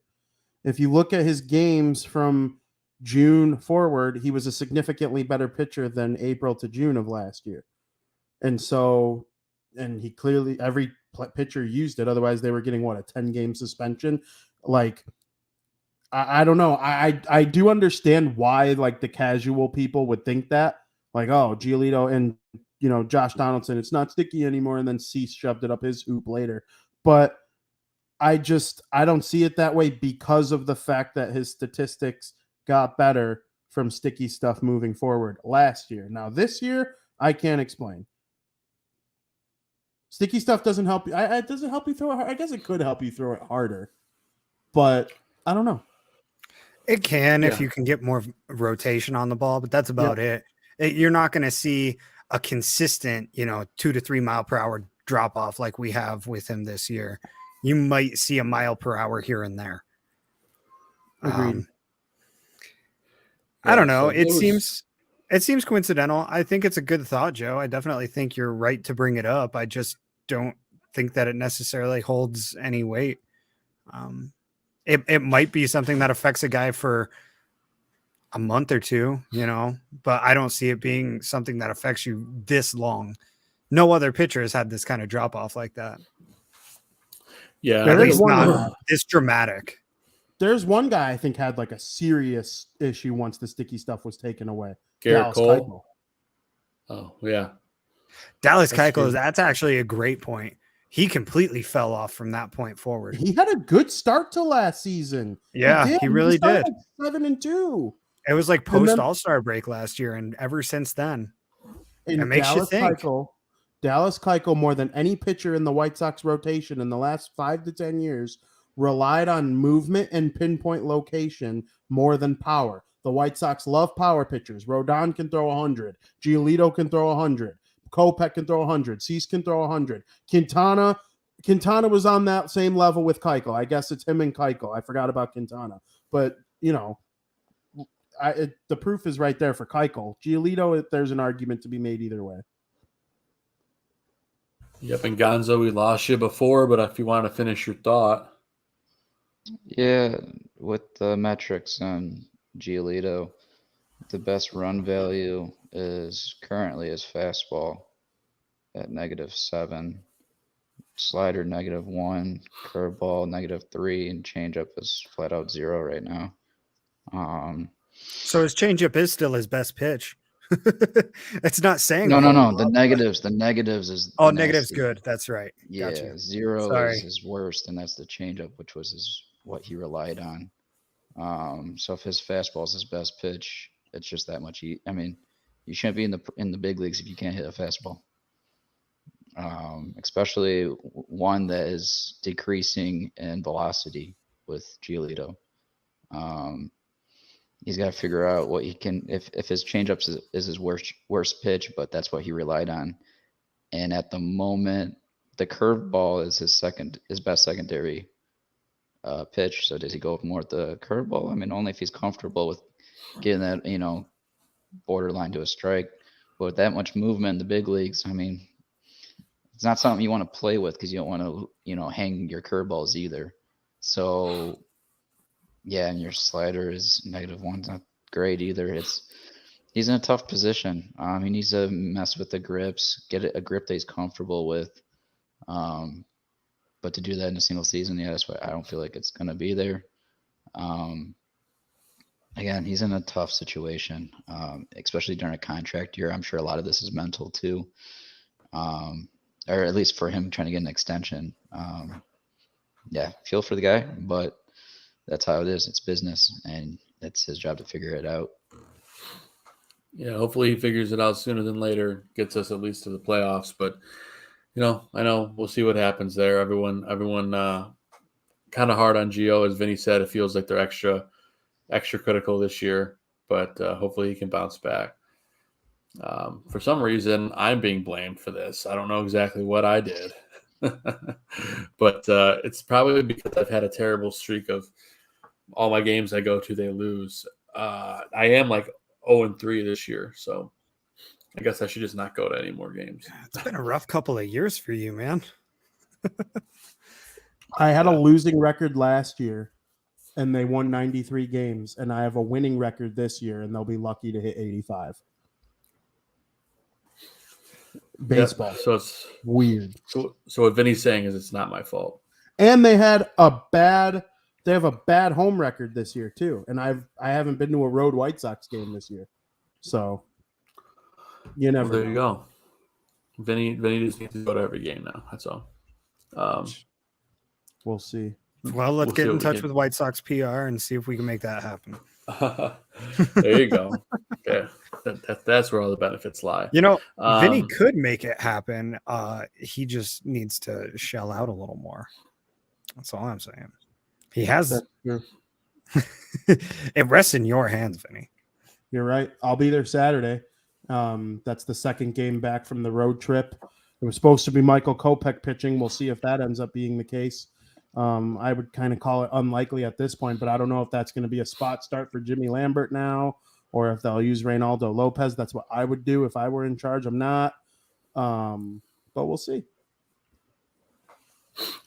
If you look at his games from June forward, he was a significantly better pitcher than April to June of last year. And so, and he clearly, every pitcher used it. Otherwise, they were getting what, a 10-game suspension? Like, I don't know. I do understand why, like, the casual people would think that, like, oh, Giolito and, Josh Donaldson, it's not sticky anymore. And then Cease shoved it up his hoop later. But I don't see it that way because of the fact that his statistics got better from sticky stuff moving forward last year. Now, this year, I can't explain. Sticky stuff doesn't help you. It doesn't help you throw it hard. I guess it could help you throw it harder, but I don't know. It can if you can get more rotation on the ball, but that's about it. You're not going to see a consistent, 2 to 3 mile per hour drop off like we have with him this year. You might see a mile per hour here and there. Agreed. I don't know. It seems coincidental. I think it's a good thought, Joe. I definitely think you're right to bring it up. I just don't think that it necessarily holds any weight. It might be something that affects a guy for a month or two, but I don't see it being something that affects you this long. No other pitcher has had this kind of drop off like that. Yeah, at least not this dramatic. There's one guy I think had like a serious issue once the sticky stuff was taken away. Garrett Cole. Oh, yeah. Dallas Keuchel, that's actually a great point. He completely fell off from that point forward. He had a good start to last season. Yeah, he really did. Like 7-2. It was like post All-Star break last year, and ever since then, it makes you think. Dallas Keuchel, more than any pitcher in the White Sox rotation in the last 5 to 10 years, relied on movement and pinpoint location more than power. The White Sox love power pitchers. Rodon can throw 100. Giolito can throw 100. Kopech can throw 100. Cease can throw 100. Quintana was on that same level with Keuchel. I guess it's him and Keuchel. I forgot about Quintana. But, the proof is right there for Keuchel. Giolito, there's an argument to be made either way. Yep, and Gonzo, we lost you before, but if you want to finish your thought. Yeah, with the metrics on Giolito, the best run value is currently his fastball at -7, slider -1, curveball -3, and changeup is flat out 0 right now. So his changeup is still his best pitch. It's not saying no. The negatives is negative's good. That's right. Yeah, Gotcha. 0 is his worst, and that's the changeup, which was what he relied on. So if his fastball is his best pitch, it's just that much. You shouldn't be in the big leagues if you can't hit a fastball. Especially one that is decreasing in velocity with Giolito. He's got to figure out what he can. If his changeup is his worst pitch, but that's what he relied on. And at the moment, the curveball is his best secondary pitch. So does he go more with the curveball? Only if he's comfortable with getting that, borderline to a strike. But with that much movement in the big leagues, it's not something you want to play with because you don't want to, hang your curveballs either. So, yeah, and your slider is -1's not great either. He's in a tough position. He needs to mess with the grips, get a grip that he's comfortable with. But to do that in a single season, that's why I don't feel like it's going to be there. Again, he's in a tough situation, especially during a contract year. I'm sure a lot of this is mental too, or at least for him trying to get an extension. Yeah, feel for the guy, but that's how it is. It's business, and it's his job to figure it out. Yeah, hopefully he figures it out sooner than later, gets us at least to the playoffs. But, I know we'll see what happens there. Everyone kind of hard on Gio. As Vinny said, it feels like they're extra critical this year, but hopefully he can bounce back. For some reason, I'm being blamed for this. I don't know exactly what I did, but it's probably because I've had a terrible streak of all my games I go to, they lose. I am like 0-3 this year, so I guess I should just not go to any more games. It's been a rough couple of years for you, man. I had a losing record last year, and they won 93 games, and I have a winning record this year, and they'll be lucky to hit 85. Baseball. Yep. So it's weird. So what Vinny's saying is it's not my fault. And they have a bad home record this year too. And I haven't been to a road White Sox game this year. So you never there know. you go. Vinny just needs to go to every game now. That's all. We'll see. Well, let's get in touch with White Sox PR and see if we can make that happen. There you go. Okay. That's where all the benefits lie. You know, Vinny could make it happen. He just needs to shell out a little more. That's all I'm saying. He has it rests in your hands, Vinny. You're right. I'll be there Saturday. That's the second game back from the road trip. It was supposed to be Michael Kopech pitching. We'll see if that ends up being the case. I would kind of call it unlikely at this point, but I don't know if that's going to be a spot start for Jimmy Lambert now or if they'll use Reynaldo Lopez. That's what I would do if I were in charge. I'm not, but we'll see.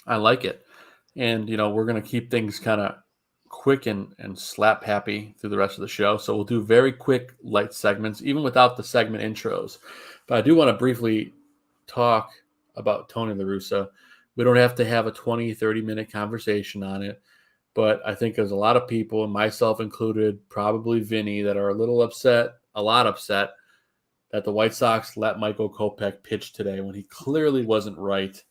I like it. And, we're going to keep things kind of quick and slap happy through the rest of the show. So we'll do very quick, light segments, even without the segment intros. But I do want to briefly talk about Tony La Russa. We don't have to have a 20, 30-minute conversation on it. But I think there's a lot of people, and myself included, probably Vinny, that are a lot upset, that the White Sox let Michael Kopech pitch today when he clearly wasn't right.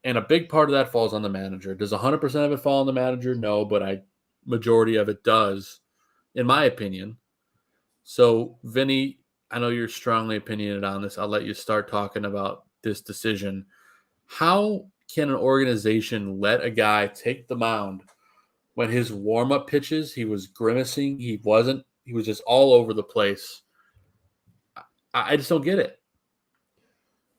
And a big part of that falls on the manager. Does 100% of it fall on the manager? No, but majority of it does, in my opinion. So, Vinny, I know you're strongly opinionated on this. I'll let you start talking about this decision. How can an organization let a guy take the mound when his warm-up pitches, he was grimacing, he was just all over the place? I just don't get it.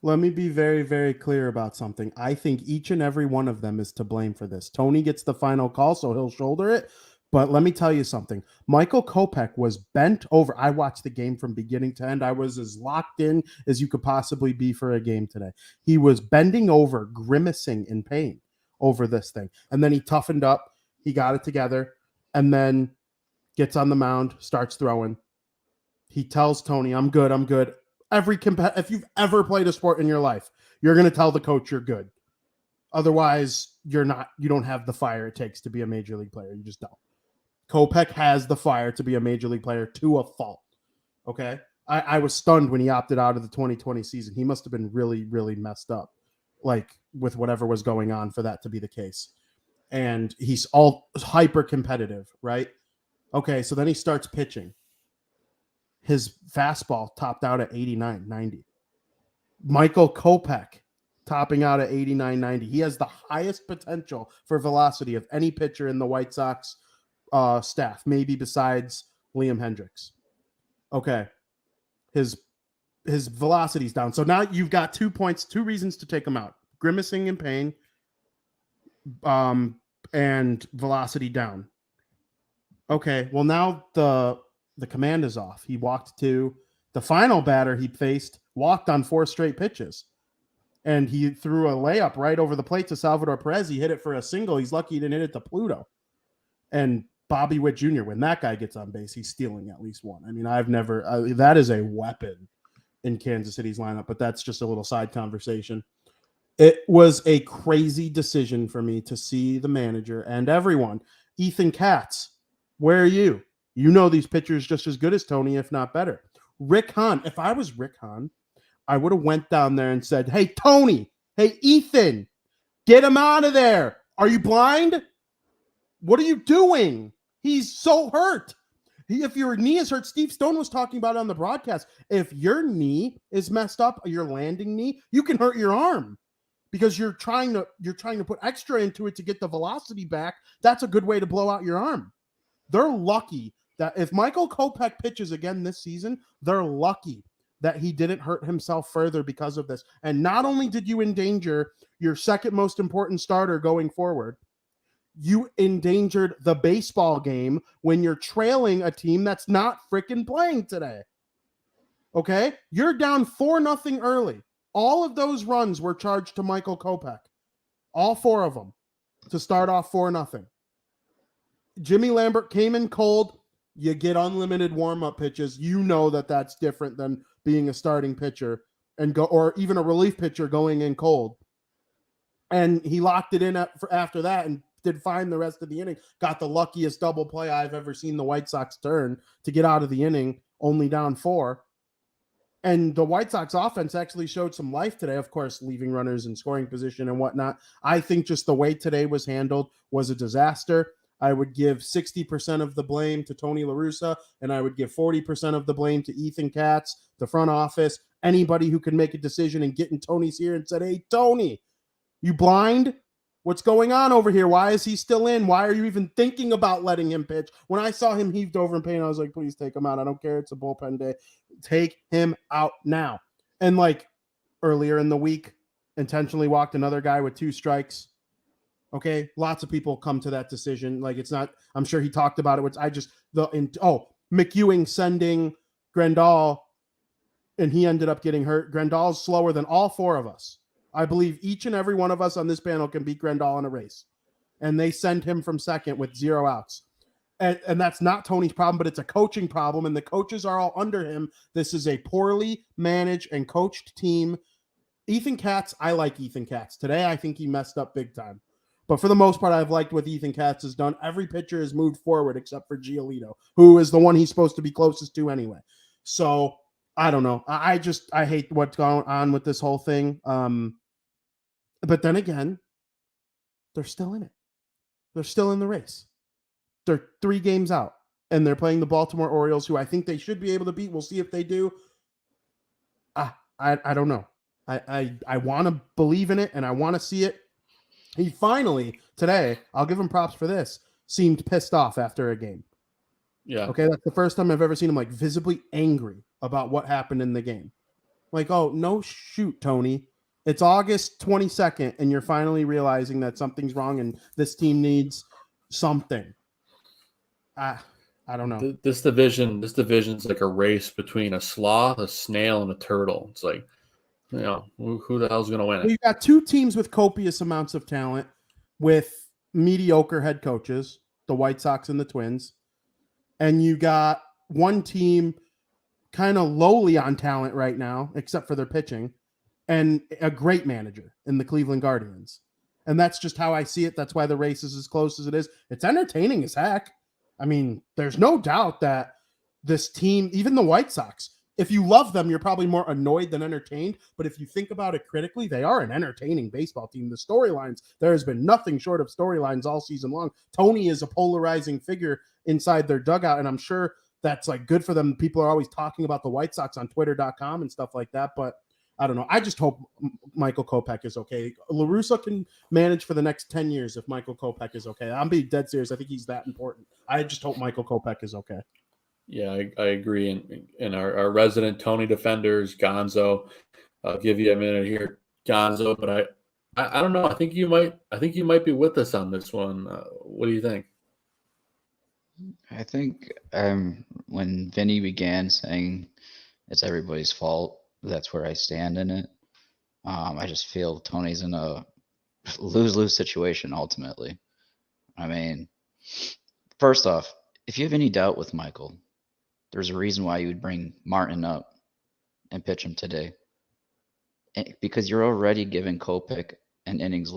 Let me be very, very clear about something. I think each and every one of them is to blame for this. Tony gets the final call, so he'll shoulder it. But let me tell you something. Michael Kopech was bent over. I watched the game from beginning to end. I was as locked in as you could possibly be for a game today. He was bending over, grimacing in pain over this thing. And then he toughened up. He got it together. And then gets on the mound, starts throwing. He tells Tony, I'm good, I'm good. If you've ever played a sport in your life, you're going to tell the coach you're good. Otherwise, you don't have the fire it takes to be a major league player. You just don't. Kopech has the fire to be a major league player to a fault. Okay? I was stunned when he opted out of the 2020 season. He must have been really, really messed up, like with whatever was going on for that to be the case. And he's all hyper competitive, right? Okay, so then he starts pitching. His fastball topped out at 89, 90. Michael Kopech topping out at 89, 90. He has the highest potential for velocity of any pitcher in the White Sox staff, maybe besides Liam Hendricks. Okay. His velocity's down. So now you've got 2 points, 2 reasons to take him out. Grimacing in pain, and velocity down. Okay, well now the command is off. He walked to the final batter he faced, walked on 4 straight pitches. And he threw a layup right over the plate to Salvador Perez. He hit it for a single. He's lucky he didn't hit it to Pluto. And Bobby Witt Jr., when that guy gets on base, he's stealing at least one. I mean, that is a weapon in Kansas City's lineup, but that's just a little side conversation. It was a crazy decision for me to see the manager and everyone. Ethan Katz, where are you? You know these pitchers just as good as Tony, if not better. Rick Hahn, if I was Rick Hahn, I would have went down there and said, hey, Tony, hey, Ethan, get him out of there. Are you blind? What are you doing? He's so hurt. If your knee is hurt, Steve Stone was talking about it on the broadcast. If your knee is messed up, your landing knee, you can hurt your arm because you're trying to put extra into it to get the velocity back. That's a good way to blow out your arm. They're lucky that if Michael Kopech pitches again this season, they're lucky that he didn't hurt himself further because of this. And not only did you endanger your second most important starter going forward, you endangered the baseball game when you're trailing a team that's not freaking playing today. Okay? You're down 4-0 early. All of those runs were charged to Michael Kopech. All 4 of them to start off 4-0. Jimmy Lambert came in cold. You get unlimited warm-up pitches. You know that that's different than being a starting pitcher or even a relief pitcher going in cold. And he locked it in after that and did fine the rest of the inning. Got the luckiest double play I've ever seen the White Sox turn to get out of the inning, only down 4. And the White Sox offense actually showed some life today, of course, leaving runners in scoring position and whatnot. I think just the way today was handled was a disaster. I would give 60% of the blame to Tony La Russa, and I would give 40% of the blame to Ethan Katz, the front office, anybody who can make a decision and get in Tony's ear and said, hey, Tony, you blind? What's going on over here? Why is he still in? Why are you even thinking about letting him pitch? When I saw him heaved over in pain, I was like, please take him out. I don't care. It's a bullpen day. Take him out now. And like earlier in the week, intentionally walked another guy with 2 strikes. Okay. Lots of people come to that decision. Like it's not, I'm sure he talked about it. McEwing sending Grandal and he ended up getting hurt. Grandal's slower than all 4 of us. I believe each and every one of us on this panel can beat Grandal in a race. And they send him from second with 0 outs. And that's not Tony's problem, but it's a coaching problem. And the coaches are all under him. This is a poorly managed and coached team. Ethan Katz, I like Ethan Katz. Today, I think he messed up big time. But for the most part, I've liked what Ethan Katz has done. Every pitcher has moved forward except for Giolito, who is the one he's supposed to be closest to anyway. So I don't know. I hate what's going on with this whole thing. But then again, they're still in it. They're still in the race. They're 3 games out, and they're playing the Baltimore Orioles, who I think they should be able to beat. We'll see if they do. I don't know. I want to believe in it, and I want to see it. He finally, today, I'll give him props for this, seemed pissed off after a game. Yeah. Okay, that's the first time I've ever seen him like visibly angry about what happened in the game. Like, oh, no shoot, Tony. It's August 22nd, and you're finally realizing that something's wrong and this team needs something. I don't know. This division's like a race between a sloth, a snail, and a turtle. It's like, who the hell's going to win it? You got 2 teams with copious amounts of talent with mediocre head coaches, the White Sox and the Twins. And you got 1 team kind of lowly on talent right now, except for their pitching, and a great manager in the Cleveland Guardians. And that's just how I see it. That's why the race is as close as it is. It's entertaining as heck. I mean, there's no doubt that this team, even the White Sox, if you love them, you're probably more annoyed than entertained. But if you think about it critically, they are an entertaining baseball team. The storylines, there has been nothing short of storylines all season long. Tony is a polarizing figure inside their dugout, and I'm sure that's like good for them. People are always talking about the White Sox on Twitter.com and stuff like that. But I don't know. I just hope Michael Kopech is okay. La Russa can manage for the next 10 years if Michael Kopech is okay. I'm being dead serious. I think he's that important. I just hope Michael Kopech is okay. Yeah, I agree. And our resident Tony defenders, Gonzo, I'll give you a minute here, Gonzo. But I don't know. I think you might be with us on this one. What do you think? I think when Vinnie began saying it's everybody's fault, that's where I stand in it. I just feel Tony's in a lose-lose situation ultimately. I mean, first off, if you have any doubt with Michael, there's a reason why you would bring Martin up and pitch him today. Because you're already giving Kopech an innings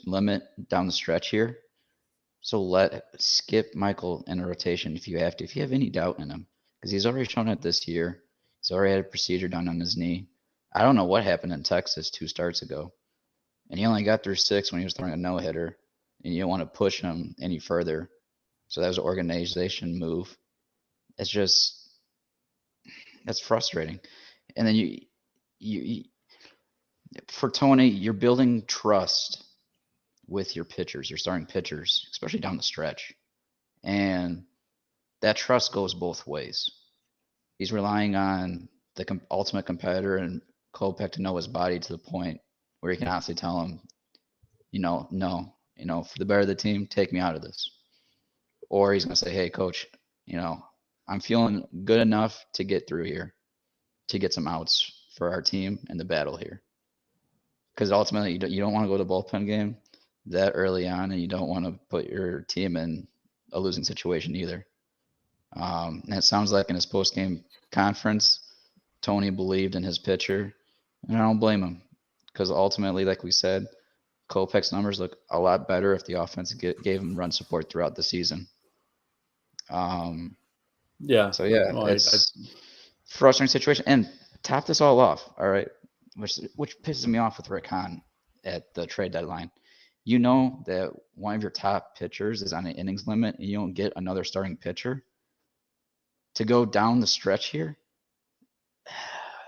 limit down the stretch here. So skip Michael in a rotation if you have to, if you have any doubt in him. Because he's already shown it this year. He's already had a procedure done on his knee. I don't know what happened in Texas 2 starts ago. And he only got through 6 when he was throwing a no-hitter. And you don't want to push him any further. So that was an organization move. It's just, that's frustrating. And then you for Tony, you're building trust with your pitchers, your starting pitchers, especially down the stretch. And that trust goes both ways. He's relying on the ultimate competitor and Kopech to know his body to the point where he can honestly tell him, no, for the better of the team, take me out of this. Or he's going to say, hey, coach, I'm feeling good enough to get through here. to get some outs for our team in the battle here. Because ultimately, you don't want to go to the bullpen game that early on, and you don't want to put your team in a losing situation either. And it sounds like in his post-game conference, Tony believed in his pitcher, and I don't blame him, because ultimately, like we said, Kopech's numbers look a lot better if the offense gave him run support throughout the season. Yeah. So yeah, Well, it's frustrating situation. And top this all off, all right, which pisses me off with Rick Hahn at the trade deadline. You know that one of your top pitchers is on an innings limit, and you don't get another starting pitcher to go down the stretch here.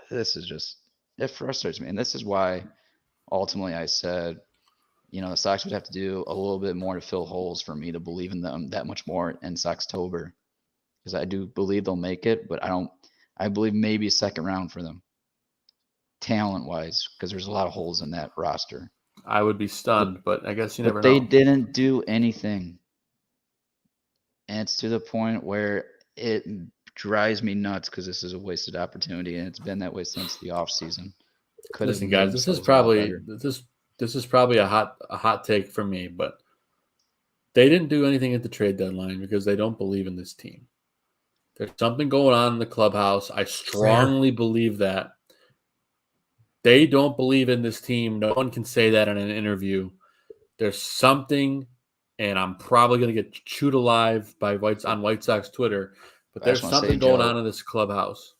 This is just, it frustrates me. And this is why ultimately I said, the Sox would have to do a little bit more to fill holes for me to believe in them that much more in Soxtober. Because I do believe they'll make it, but I believe maybe a second round for them, talent-wise, because there's a lot of holes in that roster. I would be stunned, but I guess you never know. They didn't do anything. And it's to the point where it drives me nuts because this is a wasted opportunity, and it's been that way since the offseason. Listen, guys, this is probably a hot take from me, but they didn't do anything at the trade deadline because they don't believe in this team. There's something going on in the clubhouse. I strongly believe that. They don't believe in this team. No one can say that in an interview. There's something, and I'm probably going to get chewed alive by on White Sox Twitter, but there's something going on in this clubhouse.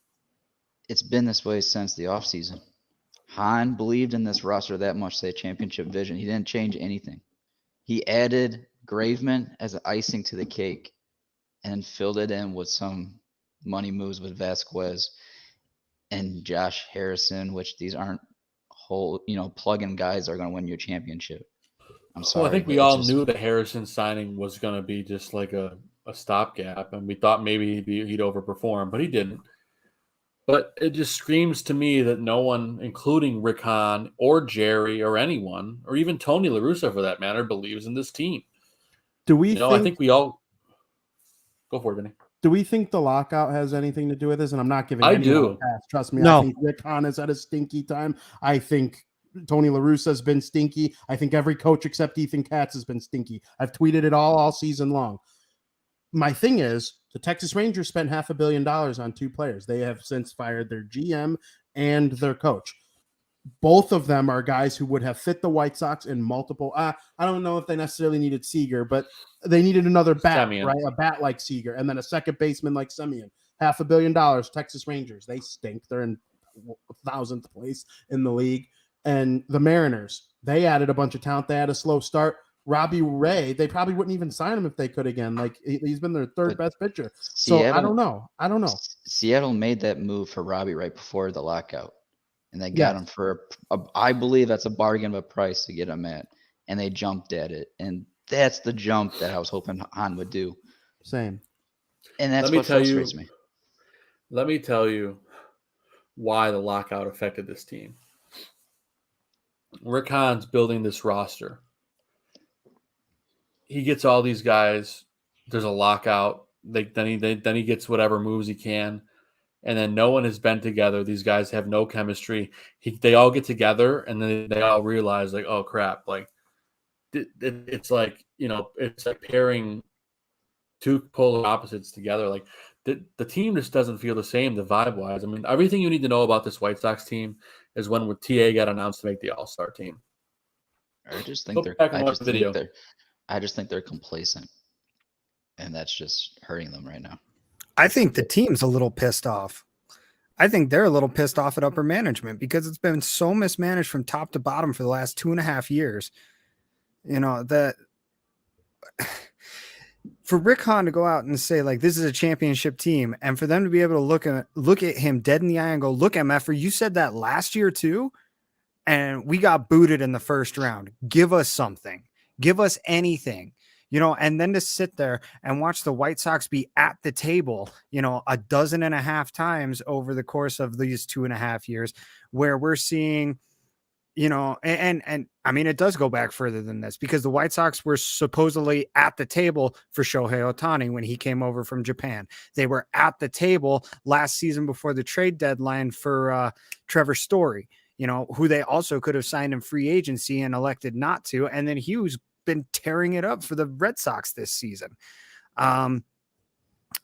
It's been this way since the offseason. Hahn believed in this roster that much, say championship vision. He didn't change anything. He added Graveman as an icing to the cake and filled it in with some money moves with Vasquez and Josh Harrison, which these aren't plug-in guys that are going to win you a championship. I'm sorry. Well, I think we all knew the Harrison signing was going to be just like a stopgap, and we thought maybe he'd overperform, but he didn't. But it just screams to me that no one, including Rick Hahn or Jerry or anyone, or even Tony La Russa for that matter, believes in this team. I think we all go for it, Vinny. Do we think the lockout has anything to do with this? And I'm not giving anyone a pass. Trust me. No. I think Rick Hahn has had a stinky time. I think Tony La Russa has been stinky. I think every coach except Ethan Katz has been stinky. I've tweeted it all season long. My thing is, the Texas Rangers spent $500 million on two players. They have since fired their GM and their coach. Both of them are guys who would have fit the White Sox in multiple. I don't know if they necessarily needed Seager, but they needed another bat, Semien. right? A bat like Seager, and then a second baseman like Semien. $500 million. Texas Rangers, they stink. They're in 1,000th place in the league. And the Mariners, they added a bunch of talent. They had a slow start. Robbie Ray, they probably wouldn't even sign him if they could again. Like, he's been their third best pitcher. So I don't know. Seattle made that move for Robbie right before the lockout. And they got him for, I believe that's a bargain of a price to get him at. And they jumped at it. And that's the jump that I was hoping Hahn would do. Same. And that's what frustrates me. Let me tell you why the lockout affected this team. Rick Hahn's building this roster. He gets all these guys. There's a lockout. Then he gets whatever moves he can. And then no one has been together. These guys have no chemistry. They all get together, and then they all realize, like, oh, crap. Like, it's like, it's like pairing two polar opposites together. Like, the team just doesn't feel the same, the vibe-wise. I mean, everything you need to know about this White Sox team is when TA got announced to make the All-Star team. I just think they're complacent, and that's just hurting them right now. I think the team's a little pissed off. I think they're a little pissed off at upper management because it's been so mismanaged from top to bottom for the last 2.5 years. That for Rick Hahn to go out and say, like, this is a championship team, and for them to be able to look at him dead in the eye and go, look, MF, you said that last year too, and we got booted in the first round. Give us something. Give us anything. And then to sit there and watch the White Sox be at the table, 12.5 times over the course of these 2.5 years, where we're seeing and I mean, it does go back further than this because the White Sox were supposedly at the table for Shohei Ohtani when he came over from Japan. They were at the table last season before the trade deadline for Trevor Story, who they also could have signed in free agency and elected not to. And then Hughes been tearing it up for the Red Sox this season. At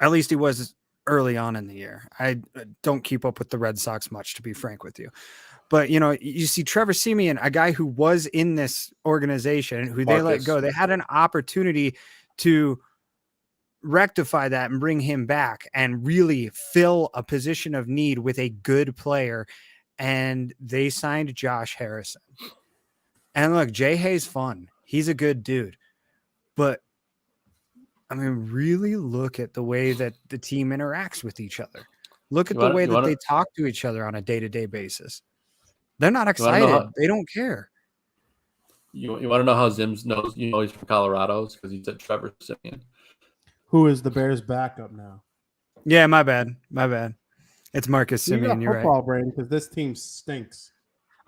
least he was early on in the year. I don't keep up with the Red Sox much, to be frank with you. But, you see Trevor Siemian, a guy who was in this organization, who they let go. They had an opportunity to rectify that and bring him back and really fill a position of need with a good player. And they signed Josh Harrison. And look, Jay Hay's fun. He's a good dude. But, I mean, really look at the way that the team interacts with each other. Look at the way that they talk to each other on a day-to-day basis. They're not excited. They don't care. You want to know how Zims knows he's from Colorado? Because he said Trevor Siemian. Who is the Bears' backup now? Yeah, my bad. It's Marcus Siemian. You're football right. brain because this team stinks.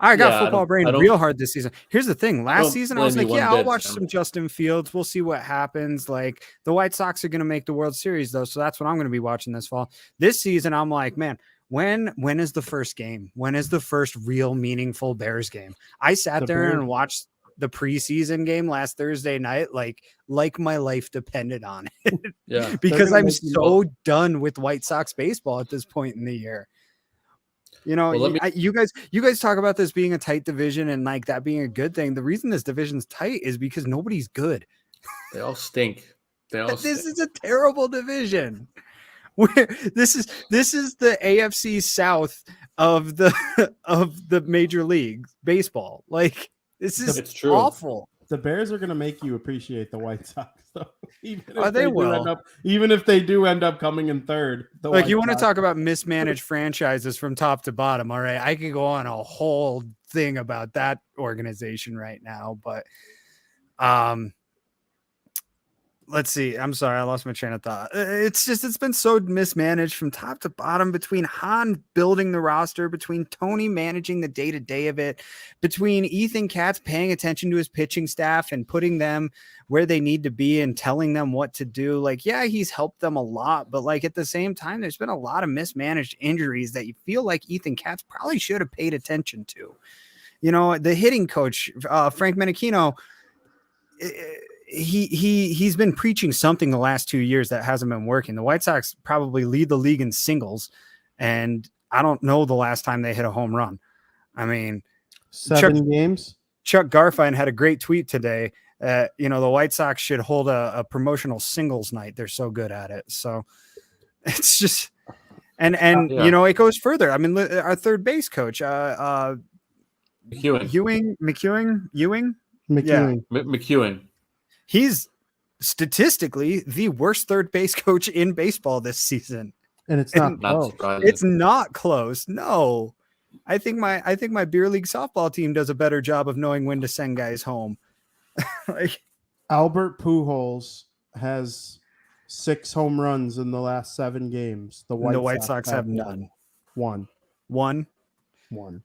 I got football brain real hard this season. Here's the thing. Last season, I was like, I'll watch some Justin Fields. We'll see what happens. Like, the White Sox are going to make the World Series, though, so that's what I'm going to be watching this fall. This season, I'm like, man, when is the first game? When is the first real meaningful Bears game? I sat there and watched the preseason game last Thursday night, like my life depended on it. Yeah, because I'm so done with White Sox baseball at this point in the year. You guys talk about this being a tight division and like that being a good thing. The reason this division's tight is because nobody's good. They all stink. This is a terrible division. This is the AFC South of the Major League Baseball. Like, this is awful. The Bears are going to make you appreciate the White Sox, though. Even if they do end up coming in third. Like, you want to talk about mismanaged franchises from top to bottom, all right? I could go on a whole thing about that organization right now, but let's see. I'm sorry, I lost my train of thought. It's been so mismanaged from top to bottom, between Han building the roster, between Tony managing the day-to-day of it, between Ethan Katz paying attention to his pitching staff and putting them where they need to be and telling them what to do. Like, yeah, he's helped them a lot, but like at the same time, there's been a lot of mismanaged injuries that you feel like Ethan Katz probably should have paid attention to. The hitting coach, Frank Menachino, he's been preaching something the last 2 years that hasn't been working. The White Sox probably lead the league in singles, and I don't know the last time they hit a home run. I mean, 7 games. Chuck Garfien had a great tweet today. The White Sox should hold a promotional singles night. They're so good at it. So it's just, and it goes further. I mean, our third base coach, McEwing. He's statistically the worst third base coach in baseball this season. And it's not close. It's not close. No. I think my beer league softball team does a better job of knowing when to send guys home. Like, Albert Pujols has 6 home runs in the last 7 games. The White Sox have none. One.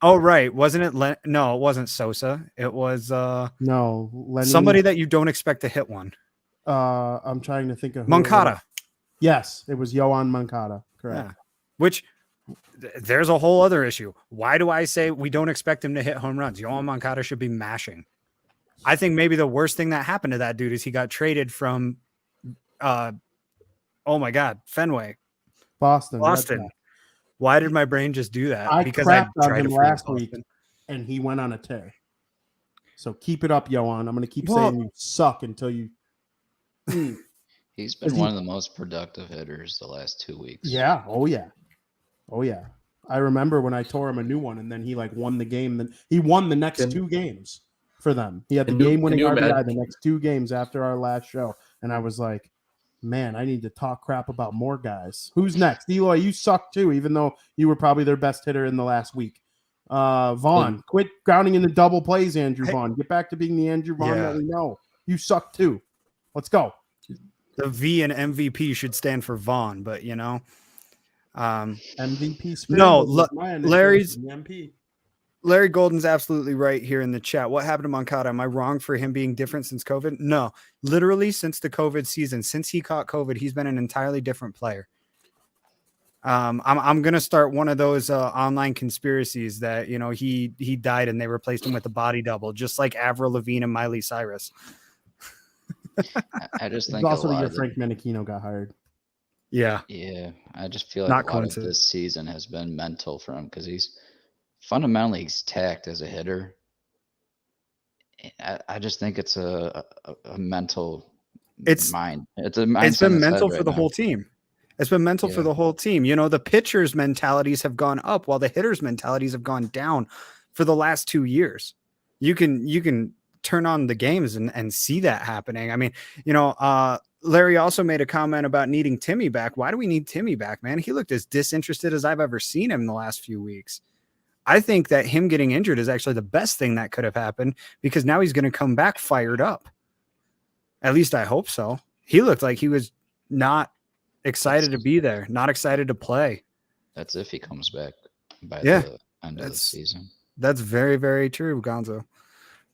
Oh, right. Wasn't it? No, it wasn't Sosa. It was Lenny, somebody that you don't expect to hit one. I'm trying to think of Moncada. Yes, it was Yohan Moncada. Correct. Yeah. Which there's a whole other issue. Why do I say we don't expect him to hit home runs? Yohan Moncada should be mashing. I think maybe the worst thing that happened to that dude is he got traded from Fenway. Boston. Why did my brain just do that? Because I crapped on him last week, and he went on a tear. So keep it up, Yohan. I'm going to keep saying you suck until you. He's been one of the most productive hitters the last 2 weeks. Yeah. Oh yeah. I remember when I tore him a new one, and then he won the game. Then he won the next 2 games for them. He had the game-winning RBI the next 2 games after our last show, and I was like, man, I need to talk crap about more guys. Who's next? Eloy, you suck too, even though you were probably their best hitter in the last week. Vaughn, quit grounding into double plays, Andrew Vaughn. Get back to being the Andrew Vaughn that we know. You suck too. Let's go. The V in MVP should stand for Vaughn, but MVP. No, Larry's MP. Larry Golden's absolutely right here in the chat. What happened to Moncada? Am I wrong for him being different since COVID? No, literally since the COVID season, since he caught COVID, he's been an entirely different player. I'm gonna start one of those online conspiracies that he died and they replaced him with a body double, just like Avril Lavigne and Miley Cyrus. I just It's think also the year Frank Menachino got hired. Yeah, I just feel like Not a lot of coincidence. this season has been mental for him because he's fundamentally tacked as a hitter. I just think it's a mental mind. It's a mindset. It's been in his mental head for right the now. whole team. It's been mental for Yeah. the whole team. The pitchers' mentalities have gone up while the hitters' mentalities have gone down for the last 2 years. You can turn on the games and see that happening. I mean, Larry also made a comment about needing Timmy back. Why do we need Timmy back, man? He looked as disinterested as I've ever seen him in the last few weeks. I think that him getting injured is actually the best thing that could have happened because now he's going to come back fired up. At least I hope so. He looked like he was not excited to be there, not excited to play. That's if he comes back by the end of the season. That's very, very true, Gonzo.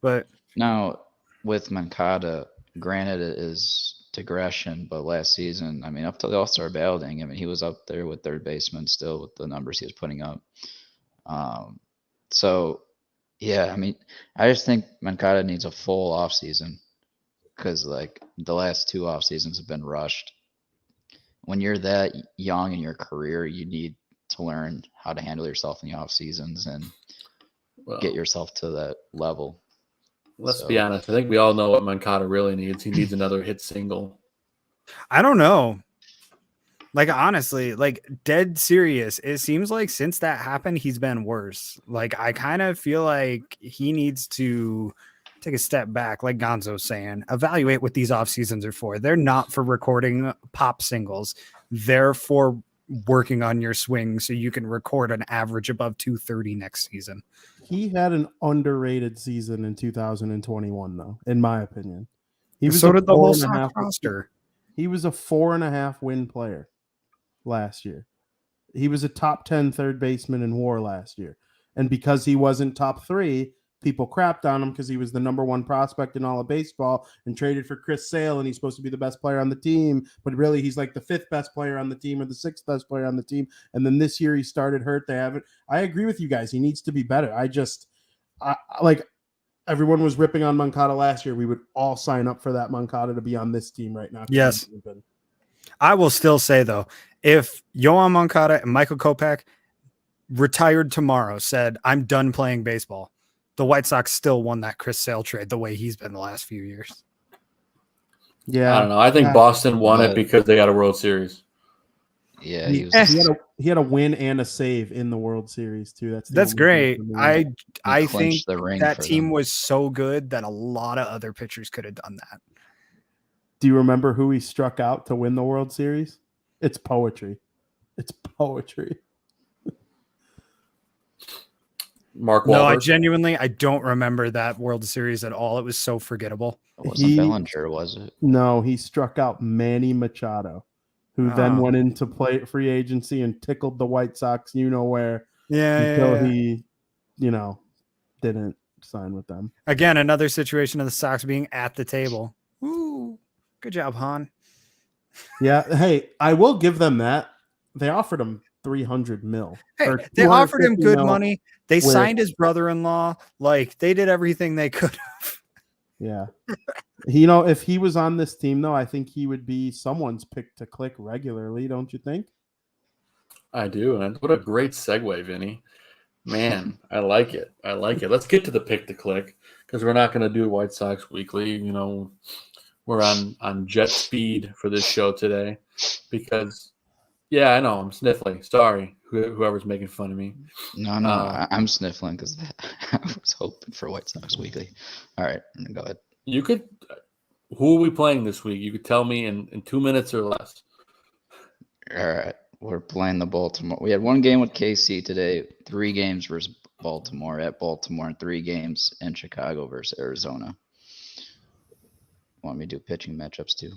But now with Moncada, granted it is digression, but last season, I mean, up to the All-Star balloting, I mean, he was up there with third baseman still with the numbers he was putting up. So yeah, I mean, I just think Moncada needs a full off season because like the last 2 off seasons have been rushed. When you're that young in your career, you need to learn how to handle yourself in the off seasons and get yourself to that level. Let's be honest. I think we all know what Moncada really needs. He needs another hit single. I don't know. Like, honestly, like dead serious. It seems like since that happened, he's been worse. Like, I kind of feel like he needs to take a step back, like Gonzo's saying, evaluate what these off seasons are for. They're not for recording pop singles. They're for working on your swing so you can record an average above 230 next season. He had an underrated season in 2021, though, in my opinion. So did the whole Sox roster. He was a 4.5 win player last year. He was a top 10 third baseman in WAR last year. And because he wasn't top 3, people crapped on him because he was the number 1 prospect in all of baseball and traded for Chris Sale, and he's supposed to be the best player on the team, but really he's like the 5th best player on the team or the 6th best player on the team. And then this year he started hurt. They haven't. I agree with you guys. He needs to be better. Like everyone was ripping on Moncada last year. We would all sign up for that Moncada to be on this team right now. Yes. I will still say, though, if Yoan Moncada and Michael Kopech retired tomorrow, said, I'm done playing baseball, the White Sox still won that Chris Sale trade the way he's been the last few years. Yeah. I don't know. I think Boston won it because they got a World Series. Yeah, he had a win and a save in the World Series too. That's great. I think that team them. was so good that a lot of other pitchers could have done that. Do you remember who he struck out to win the World Series? It's poetry. It's poetry. Mark Wahlberg. No, I don't remember that World Series at all. It was so forgettable. It wasn't Bellinger, was it? No, he struck out Manny Machado, who then went into free agency and tickled the White Sox, where. Until he, didn't sign with them. Again, another situation of the Sox being at the table. Ooh, good job, Han. Yeah. Hey, I will give them that. They offered him $300 million. Hey, they offered him good money. They signed his brother-in-law. Like, they did everything they could have. Yeah. If he was on this team, though, I think he would be someone's pick to click regularly, don't you think? I do. And what a great segue, Vinny. Man, I like it. Let's get to the pick to click because we're not going to do White Sox Weekly. We're on jet speed for this show today because, yeah, I know I'm sniffling. Sorry, whoever's making fun of me. No, I'm sniffling because I was hoping for White Sox Weekly. All right, go ahead. You could. Who are we playing this week? You could tell me in 2 minutes or less. All right, we're playing the Baltimore. We had 1 game with KC today, 3 games versus Baltimore at Baltimore, and 3 games in Chicago versus Arizona. Want me to do pitching matchups too?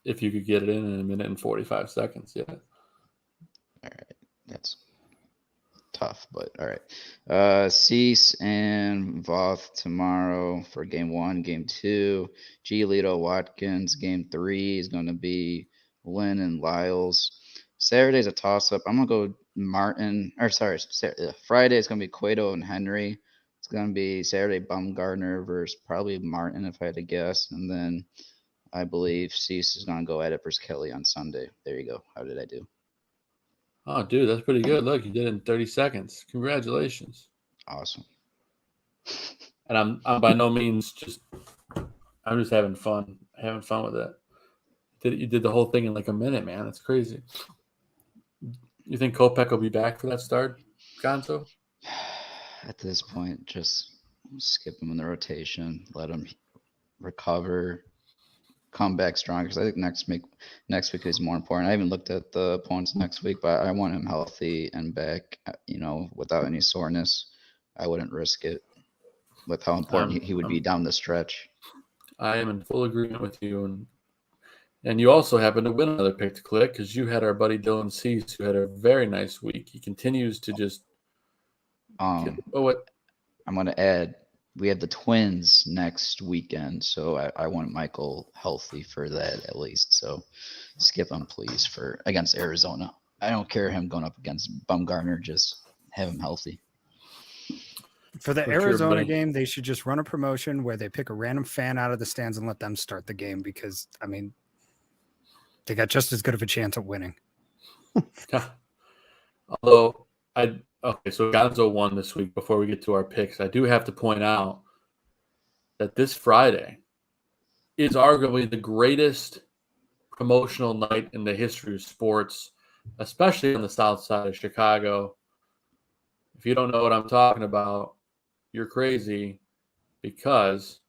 If you could get it in a minute and 45 seconds, yeah. All right, that's tough, but all right. Cease and Voth tomorrow for game 1. Game 2, Giolito Watkins. Game 3 is going to be Lynn and Lyles. Saturday's a toss-up. I'm going to go Friday is going to be Cueto and Henry. It's going to be Saturday Bumgardner versus probably Martin, if I had to guess. And then I believe Cease is going to go at it versus Kelly on Sunday. There you go. How did I do? Oh, dude, that's pretty good. Look, you did it in 30 seconds. Congratulations. Awesome. And I'm by no means I'm just having fun with it. You did the whole thing in like a minute, man. That's crazy. You think Kopech will be back for that start, Gonzo? At this point, just skip him in the rotation, let him recover, come back strong. Because I think next week is more important. I haven't looked at the opponents next week, but I want him healthy and back, without any soreness. I wouldn't risk it with how important he would be down the stretch. I am in full agreement with you. And you also happen to win another pick to click because you had our buddy Dylan Cease, who had a very nice week. He continues to just. I'm going to add, we have the Twins next weekend, so I want Michael healthy for that at least. So skip him, please, against Arizona. I don't care him going up against Bumgarner, just have him healthy. For the Arizona game, they should just run a promotion where they pick a random fan out of the stands and let them start the game because, they got just as good of a chance at winning. Although, so Gonzo won this week. Before we get to our picks, I do have to point out that this Friday is arguably the greatest promotional night in the history of sports, especially on the south side of Chicago. If you don't know what I'm talking about, you're crazy because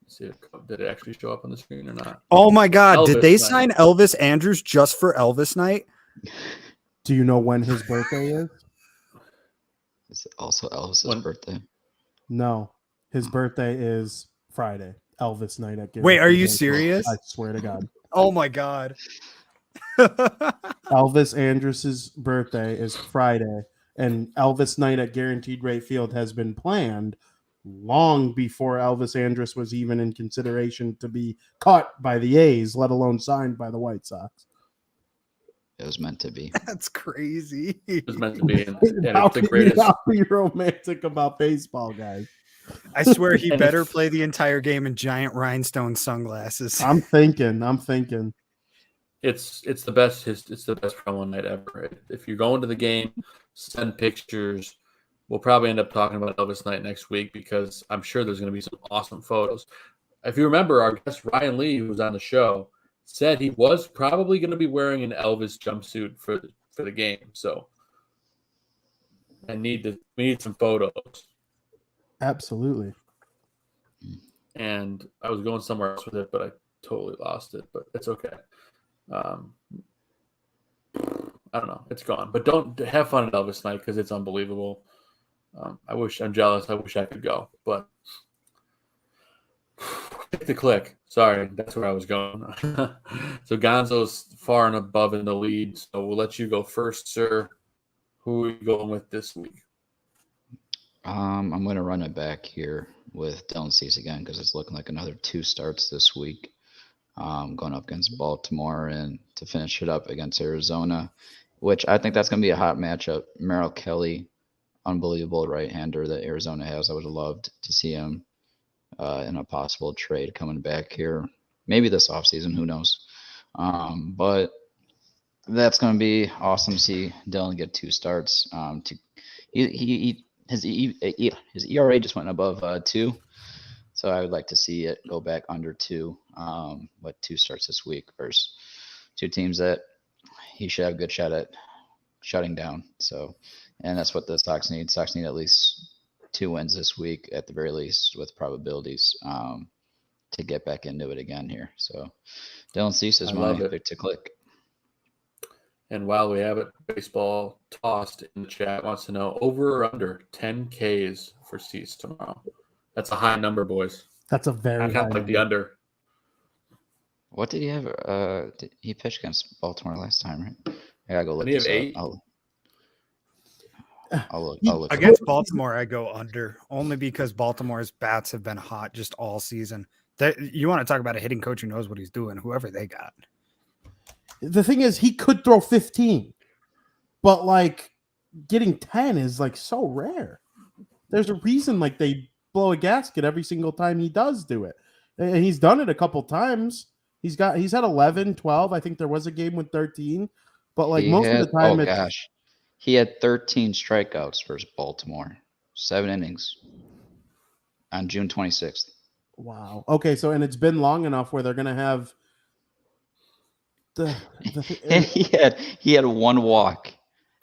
let's see, did it actually show up on the screen or not? Oh my God. Elvis did they night. sign Elvis Andrews just for Elvis night? Do you know when his birthday is? Is it also Elvis's birthday? No. His birthday is Friday. Elvis night at Guaranteed. Wait, are you serious? I swear to God. Oh my God. Elvis Andrus's birthday is Friday, and Elvis night at Guaranteed Rate Field has been planned long before Elvis Andrus was even in consideration to be caught by the A's, let alone signed by the White Sox. It was meant to be. That's crazy. It was meant to be. And it's the greatest. How be romantic about baseball, guys. I swear he better play the entire game in giant rhinestone sunglasses. I'm thinking. It's the best. It's the best promo night ever. If you're going to the game, send pictures. We'll probably end up talking about Elvis night next week because I'm sure there's going to be some awesome photos. If you remember, our guest Ryan Lee, who was on the show, said he was probably going to be wearing an Elvis jumpsuit for the game. So we need some photos. Absolutely. And I was going somewhere else with it, but I totally lost it. But it's okay. I don't know. It's gone. But don't have fun at Elvis night because it's unbelievable. I'm jealous. I wish I could go. But pick the click. Sorry, that's where I was going. So Gonzo's far and above in the lead. So we'll let you go first, sir. Who are you going with this week? I'm going to run it back here with Dylan Cease again because it's looking like another 2 starts this week. Going up against Baltimore and to finish it up against Arizona, which I think that's going to be a hot matchup. Merrill Kelly, unbelievable right-hander that Arizona has. I would have loved to see him in a possible trade coming back here. Maybe this offseason, who knows? But that's going to be awesome to see Dylan get 2 starts. His ERA just went above 2. So I would like to see it go back under 2 with 2 starts this week versus 2 teams that he should have a good shot at shutting down. So, and that's what the Sox need. Sox need at least 2 wins this week at the very least with probabilities to get back into it again here. So Dylan Cease is my pick to click. And while we have it, baseball tossed in the chat wants to know over or under 10 Ks for Cease tomorrow. That's a high number, boys. That's a very I kind of like the under. What did he have? He pitched against Baltimore last time, right? I gotta go look. Did he have 8? I'll look Against Baltimore, I go under only because Baltimore's bats have been hot just all season. You want to talk about a hitting coach who knows what he's doing, whoever they got. The thing is, he could throw 15, but like getting 10 is like so rare. There's a reason like they blow a gasket every single time he does do it. And he's done it a couple times. He's had 11, 12. I think there was a game with 13, but like most of the time, he had 13 strikeouts versus Baltimore, 7 innings on June 26th. Wow. Okay, so and it's been long enough where they're gonna have and he had 1 walk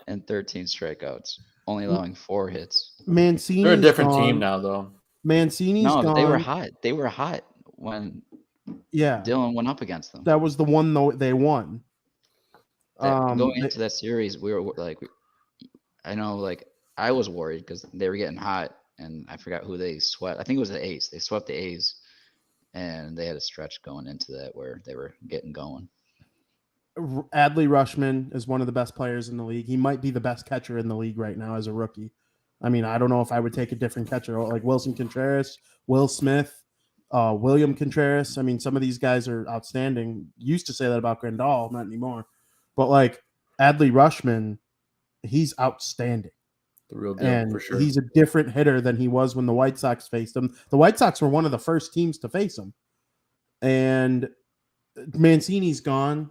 and 13 strikeouts, only allowing 4 hits. Mancini's They're a different gone. team now, though. Mancini's no, gone. they were hot. They were hot when Dylan went up against them. That was the one though they won. Going into that series, we were like, I know, like I was worried because they were getting hot, and I forgot who they swept. I think it was the A's. They swept the A's, and they had a stretch going into that where they were getting going. Adley Rutschman is one of the best players in the league. He might be the best catcher in the league right now as a rookie. I mean, I don't know if I would take a different catcher like Wilson Contreras, Will Smith, William Contreras. I mean, some of these guys are outstanding. Used to say that about Grandal, not anymore. But like Adley Rutschman, he's outstanding. The real deal, and for sure. He's a different hitter than he was when the White Sox faced him. The White Sox were one of the first teams to face him. And Mancini's gone.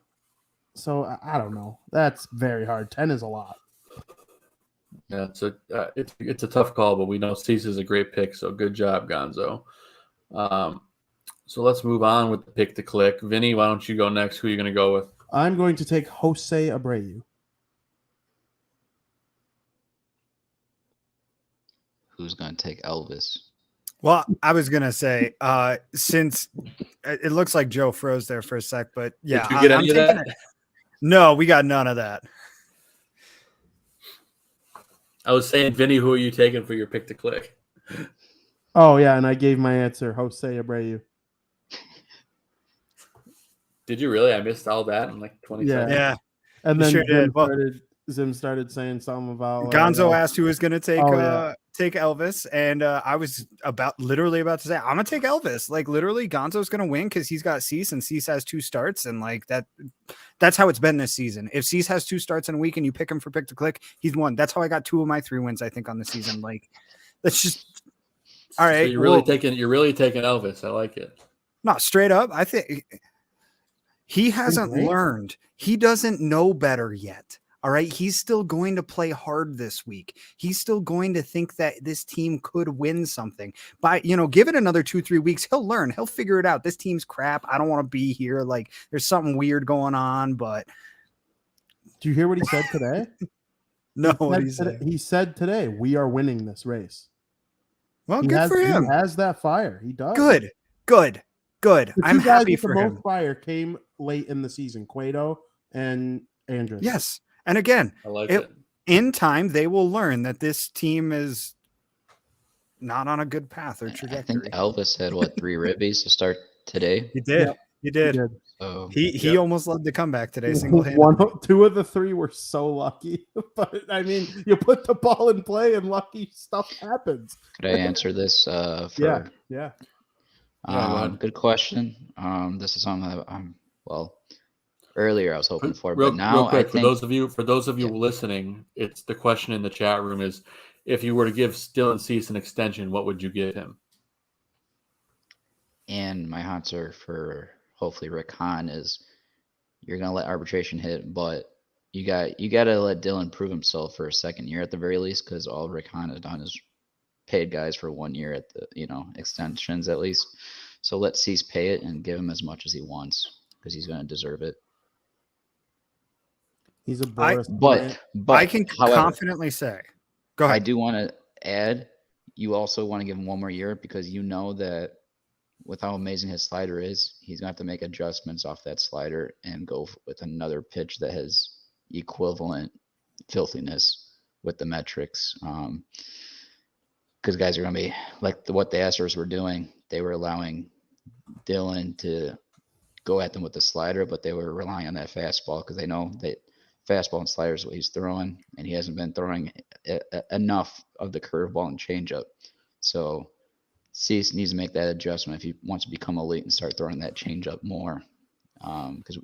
So I don't know. That's very hard. 10 is a lot. Yeah, it's a tough call, but we know Cease is a great pick, so good job, Gonzo. So let's move on with the pick to click. Vinny, why don't you go next? Who are you going to go with? I'm going to take Jose Abreu. Who's going to take Elvis? Well, I was going to say, since it looks like Joe froze there for a sec, but yeah. Did you get any of that? No, we got none of that. I was saying, Vinny, who are you taking for your pick to click? Oh, yeah, and I gave my answer, Jose Abreu. Did you really? I missed all that in like 20 seconds. Yeah. And then sure Zim started saying something about Gonzo asked who was going to take Elvis, and I was literally about to say I'm gonna take Elvis. Like literally, Gonzo's gonna win because he's got Cease, and Cease has 2 starts, and like that's how it's been this season. If Cease has 2 starts in a week and you pick him for pick to click, he's won. That's how I got 2 of my 3 wins, I think, on the season. Like that's just all right. So you're really taking Elvis. I like it. No, straight up, I think he hasn't learned. He doesn't know better yet. All right. He's still going to play hard this week. He's still going to think that this team could win something. But, give it another 2-3 weeks. He'll learn. He'll figure it out. This team's crap. I don't want to be here. Like, there's something weird going on. But do you hear what he said today? No, he said today, we are winning this race. Well, good for him. He has that fire. He does. Good. I'm happy for him. The most fire came late in the season, Cueto and Andrus. Yes. And again, I like it. In time, they will learn that this team is not on a good path or trajectory. I think Elvis had 3 ribbies to start today. He did. Yep. He did. So, he almost led the comeback today. Single-handed. 2 of the 3 were so lucky. But I mean, you put the ball in play, and lucky stuff happens. Could I answer this? Yeah. Good question. This is something that earlier I was hoping for, real but now quick, I think, for those of you listening, it's the question in the chat room is, if you were to give Dylan Cease an extension, what would you give him? And my answer for hopefully Rick Hahn is, you're gonna let arbitration hit, but you got to let Dylan prove himself for a second year at the very least, because all Rick Hahn has done is paid guys for 1 year at the extensions at least. So let Cease pay it and give him as much as he wants, because he's gonna deserve it. He's a Boris. But I can confidently say, go ahead. I do want to add, you also want to give him 1 more year, because you know that with how amazing his slider is, he's going to have to make adjustments off that slider and go with another pitch that has equivalent filthiness with the metrics. Because guys are going to be like what the Astros were doing. They were allowing Dylan to go at them with the slider, but they were relying on that fastball because they know that fastball and slider is what he's throwing, and he hasn't been throwing enough of the curveball and changeup. So Cease needs to make that adjustment if he wants to become elite and start throwing that changeup more. Because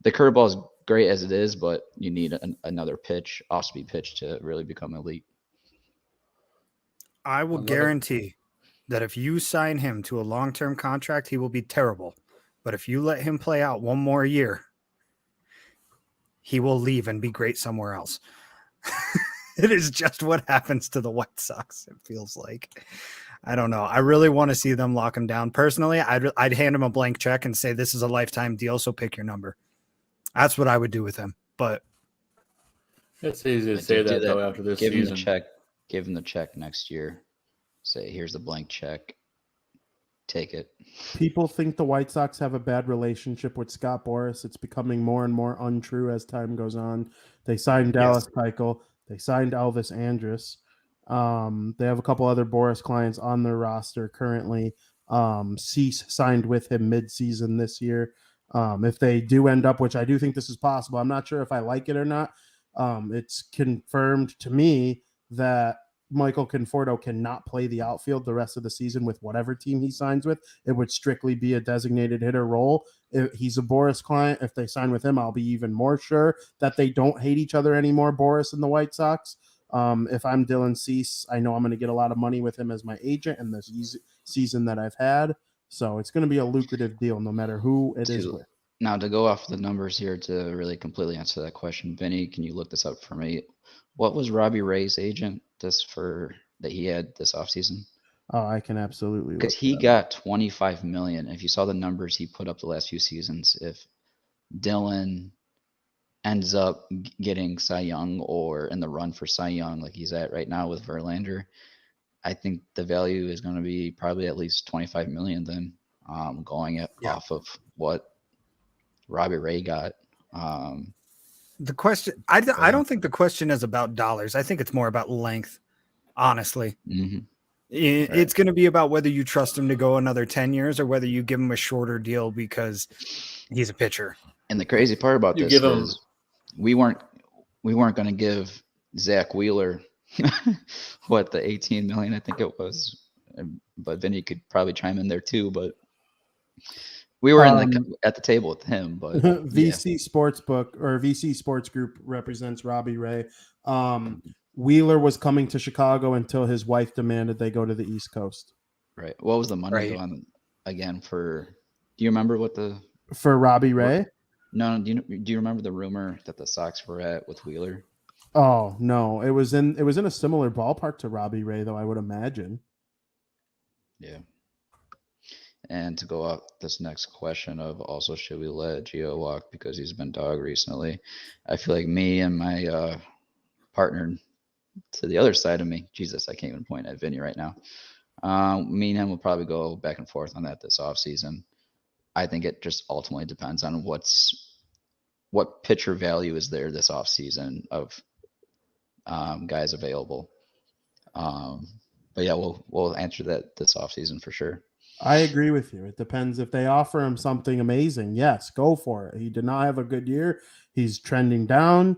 the curveball is great as it is, but you need another pitch, off-speed pitch, to really become elite. I will guarantee that if you sign him to a long-term contract, he will be terrible. But if you let him play out one more year, he will leave and be great somewhere else. It is just what happens to the White Sox, it feels like. I don't know. I really want to see them lock him down. Personally, I'd hand him a blank check and say, this is a lifetime deal, so pick your number. That's what I would do with him. But it's easy to say that, though, after this season. Him the check. Give him the check next year. Say, here's the blank check. Take it. People think the White Sox have a bad relationship with Scott Boras. It's becoming more and more untrue as time goes on. They signed Dallas Keuchel. They signed Elvis Andrus. They have a couple other Boras clients on their roster currently. Cease signed with him mid-season this year. If they do end up, which I do think this is possible, I'm not sure if I like it or not. It's confirmed to me that Michael Conforto cannot play the outfield the rest of the season with whatever team he signs with. It would strictly be a designated hitter role. If he's a Boras client, if they sign with him, I'll be even more sure that they don't hate each other anymore, Boras and the White Sox. If I'm Dylan Cease, I know I'm going to get a lot of money with him as my agent in this season that I've had. So it's going to be a lucrative deal no matter who it is with. Now, to go off the numbers here to really completely answer that question, Vinny, can you look this up for me? What was Robbie Ray's agent that he had this offseason? Oh, I can absolutely. Because he got $25 million. If you saw the numbers he put up the last few seasons, if Dylan ends up getting Cy Young or in the run for Cy Young like he's at right now with Verlander, I think the value is going to be probably at least $25 million then, off of what Robbie Ray got. The question, I don't think the question is about dollars. I think it's more about length, honestly. Mm-hmm. It's going to be about whether you trust him to go another 10 years or whether you give him a shorter deal because he's a pitcher. And the crazy part about this is we weren't going to give Zach Wheeler what, the $18 million, I think it was. But Vinny could probably chime in there too, but we were at the table with him, but VC Sportsbook or VC Sports Group represents Robbie Ray. Wheeler was coming to Chicago until his wife demanded they go to the East Coast. Right. What was the money on again for? Do you remember for Robbie Ray? No. Do you remember the rumor that the Sox were at with Wheeler? Oh no, it was in a similar ballpark to Robbie Ray, though, I would imagine. Yeah. And to go off this next question of also should we let Gio walk because he's been dog recently, I feel like me and my partner to the other side of me, Jesus, I can't even point at Vinny right now. Me and him will probably go back and forth on that this offseason. I think it just ultimately depends on what pitcher value is there this offseason of guys available. But yeah, we'll answer that this offseason for sure. I agree with you. It depends if they offer him something amazing. Yes, go for it. He did not have a good year. He's trending down.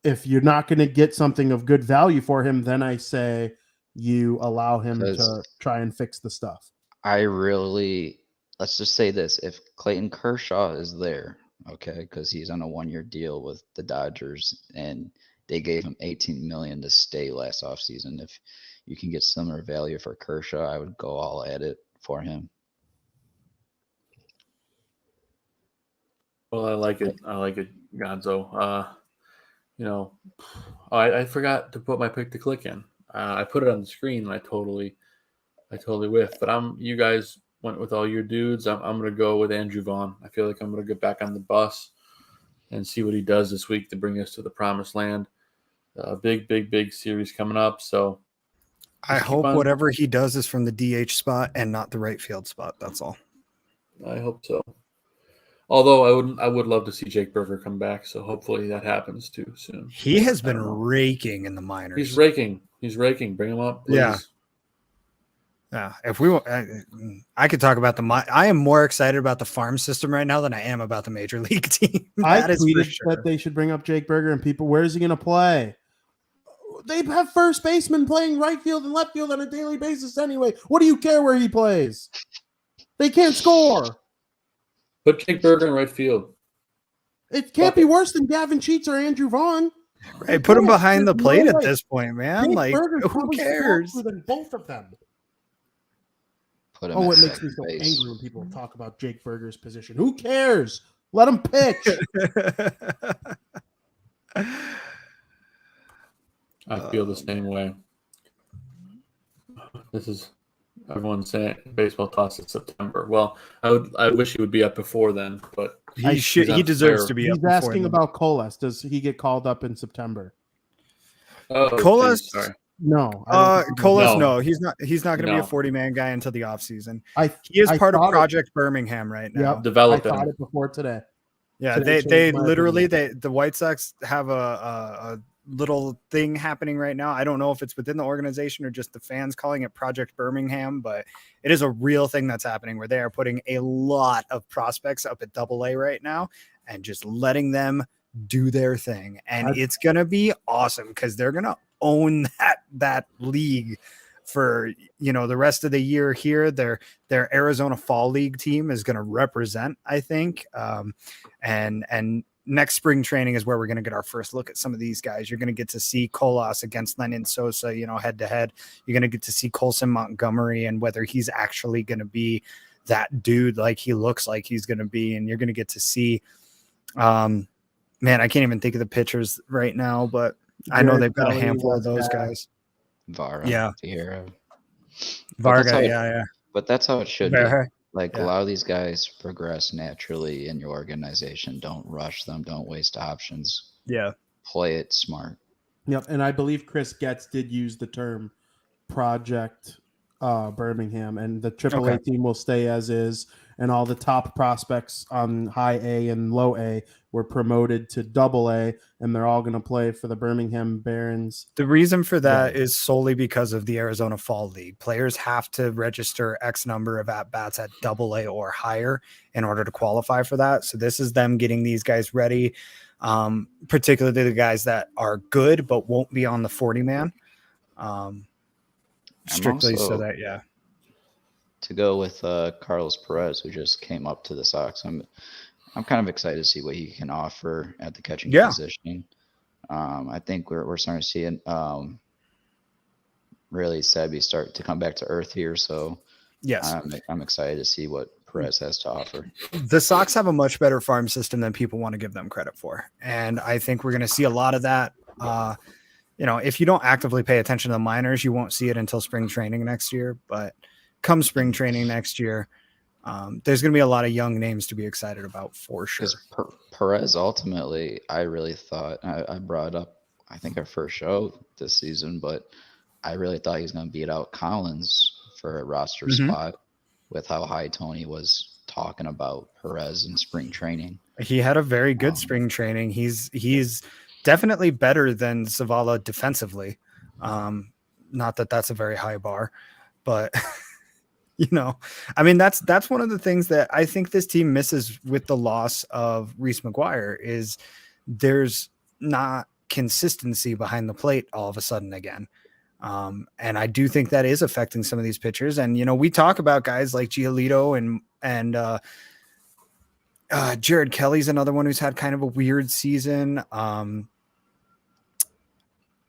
If you're not going to get something of good value for him, then I say you allow him to try and fix the stuff. Let's just say this. If Clayton Kershaw is there, okay, because he's on a 1-year deal with the Dodgers and they gave him $18 million to stay last offseason. If you can get similar value for Kershaw, I would go all at it for him. Well, I like it, Gonzo. I forgot to put my pick to click in. I put it on the screen and I totally whiffed. But you guys went with all your dudes. I'm gonna go with Andrew Vaughn. I feel like I'm gonna get back on the bus and see what he does this week to bring us to the promised land. Big series coming up. So I hope whatever he does is from the DH spot and not the right field spot. That's all. I hope so. Although I would love to see Jake Burger come back. So hopefully that happens too soon. He has been raking in the minors. He's raking. Bring him up, please. Yeah. If we, I could talk about I am more excited about the farm system right now than I am about the major league team. I tweeted that they should bring up Jake Burger and people. Where is he going to play? They have first baseman playing right field and left field on a daily basis anyway. What do you care where he plays? They can't score. Put Jake Berger in right field. It can't be worse than Gavin Sheets or Andrew Vaughn. Right, put him behind the plate at this point, man. Jake Like, Berger's who probably cares? stronger than both of them. Put him Oh, at it makes me second so base. angry when people talk about Jake Berger's position. Who cares? Let him pitch. I feel the same way. This is everyone's saying baseball toss in September. Well, I wish he would be up before then, but He deserves to be He's up before asking then. about Colas. Does he get called up in September? Oh, Colas- geez, sorry. No. Colas, No. no, he's not going to be a No. 40-man guy until the offseason. He is I part of thought it- Project Birmingham right now. Yep. Developing. I thought it before today. Yeah, Today they changed my literally opinion. the White Sox have a little thing happening right now. I don't know if it's within the organization or just the fans calling it Project Birmingham, but it is a real thing that's happening where they are putting a lot of prospects up at AA right now and just letting them do their thing. And it's going to be awesome because they're going to own that league for, the rest of the year here. Their Arizona Fall League team is going to represent, I think. And next spring training is where we're going to get our first look at some of these guys. You're going to get to see Colas against Lennon Sosa, head to head. You're going to get to see Colson Montgomery and whether he's actually going to be that dude like he looks like he's going to be. And you're going to get to see, man, I can't even think of the pitchers right now, but I know they've got a handful of those guys. Vara, Yeah. Vieira. Varga, yeah. But that's how it should Vieira. be. Like, allow these guys to progress naturally in your organization. Don't rush them. Don't waste options. Yeah. Play it smart. Yep, and I believe Chris Getz did use the term Project Birmingham, and the AAA team will stay as is, and all the top prospects on high A and low A were promoted to AA, and they're all going to play for the Birmingham Barons. The reason for that is solely because of the Arizona Fall League. Players have to register X number of at-bats at AA or higher in order to qualify for that. So this is them getting these guys ready, particularly the guys that are good but won't be on the 40-man. Strictly also, so that, yeah. To go with Carlos Perez, who just came up to the Sox, I'm kind of excited to see what he can offer at the catching position. I think we're starting to see it, really Sebby start to come back to earth here. So yes, I'm excited to see what Perez has to offer. The Sox have a much better farm system than people want to give them credit for. And I think we're going to see a lot of that. If you don't actively pay attention to the minors, you won't see it until spring training next year. But come spring training next year, there's going to be a lot of young names to be excited about for sure. Perez, ultimately, I really thought, I brought up, I think our first show this season, but I really thought he was going to beat out Collins for a roster spot with how high Tony was talking about Perez in spring training. He had a very good spring training. He's definitely better than Zavala defensively. Not that that's a very high bar, but that's one of the things that I think this team misses with the loss of Reese McGuire is there's not consistency behind the plate all of a sudden again. And I do think that is affecting some of these pitchers. And, we talk about guys like Giolito and Jared Kelly's another one who's had kind of a weird season.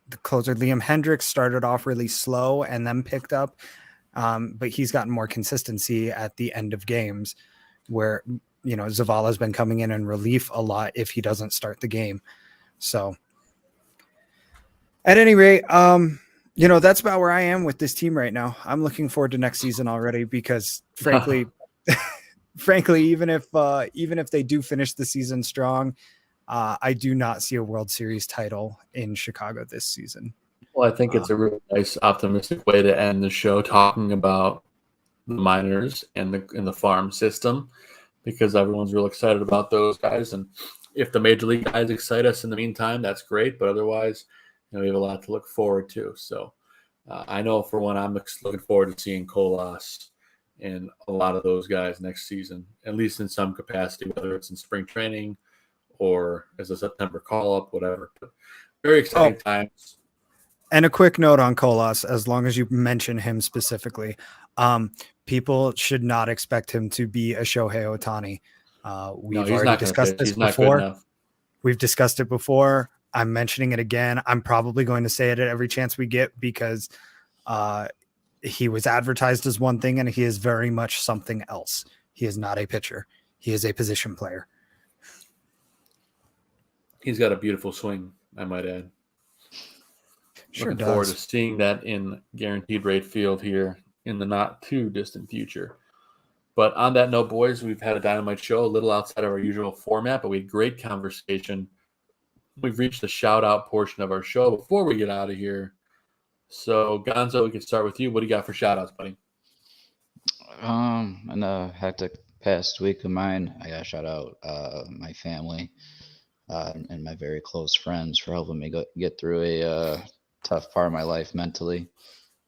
The closer Liam Hendricks started off really slow and then picked up. But he's gotten more consistency at the end of games where, Zavala's been coming in relief a lot if he doesn't start the game. So at any rate, that's about where I am with this team right now. I'm looking forward to next season already because frankly, even if they do finish the season strong, I do not see a World Series title in Chicago this season. Well, I think it's a really nice, optimistic way to end the show talking about the minors and the farm system because everyone's real excited about those guys. And if the major league guys excite us in the meantime, that's great. But otherwise, we have a lot to look forward to. So I know for one, I'm looking forward to seeing Colas and a lot of those guys next season, at least in some capacity, whether it's in spring training or as a September call-up, whatever. But very exciting times. And a quick note on Colas, as long as you mention him specifically, people should not expect him to be a Shohei Ohtani. We've he's already not going to discussed pitch. this He's not good before. enough. We've discussed it before. I'm mentioning it again. I'm probably going to say it at every chance we get because he was advertised as one thing and he is very much something else. He is not a pitcher. He is a position player. He's got a beautiful swing, I might add. Sure Looking forward to does. seeing that in guaranteed rate field here in the not too distant future. But on that note, boys, we've had a dynamite show, a little outside of our usual format, but we had great conversation. We've reached the shout out portion of our show before we get out of here. So Gonzo, we can start with you. What do you got for shout outs, buddy? In a hectic past week of mine, I gotta shout out my family and my very close friends for helping me get through a tough part of my life mentally.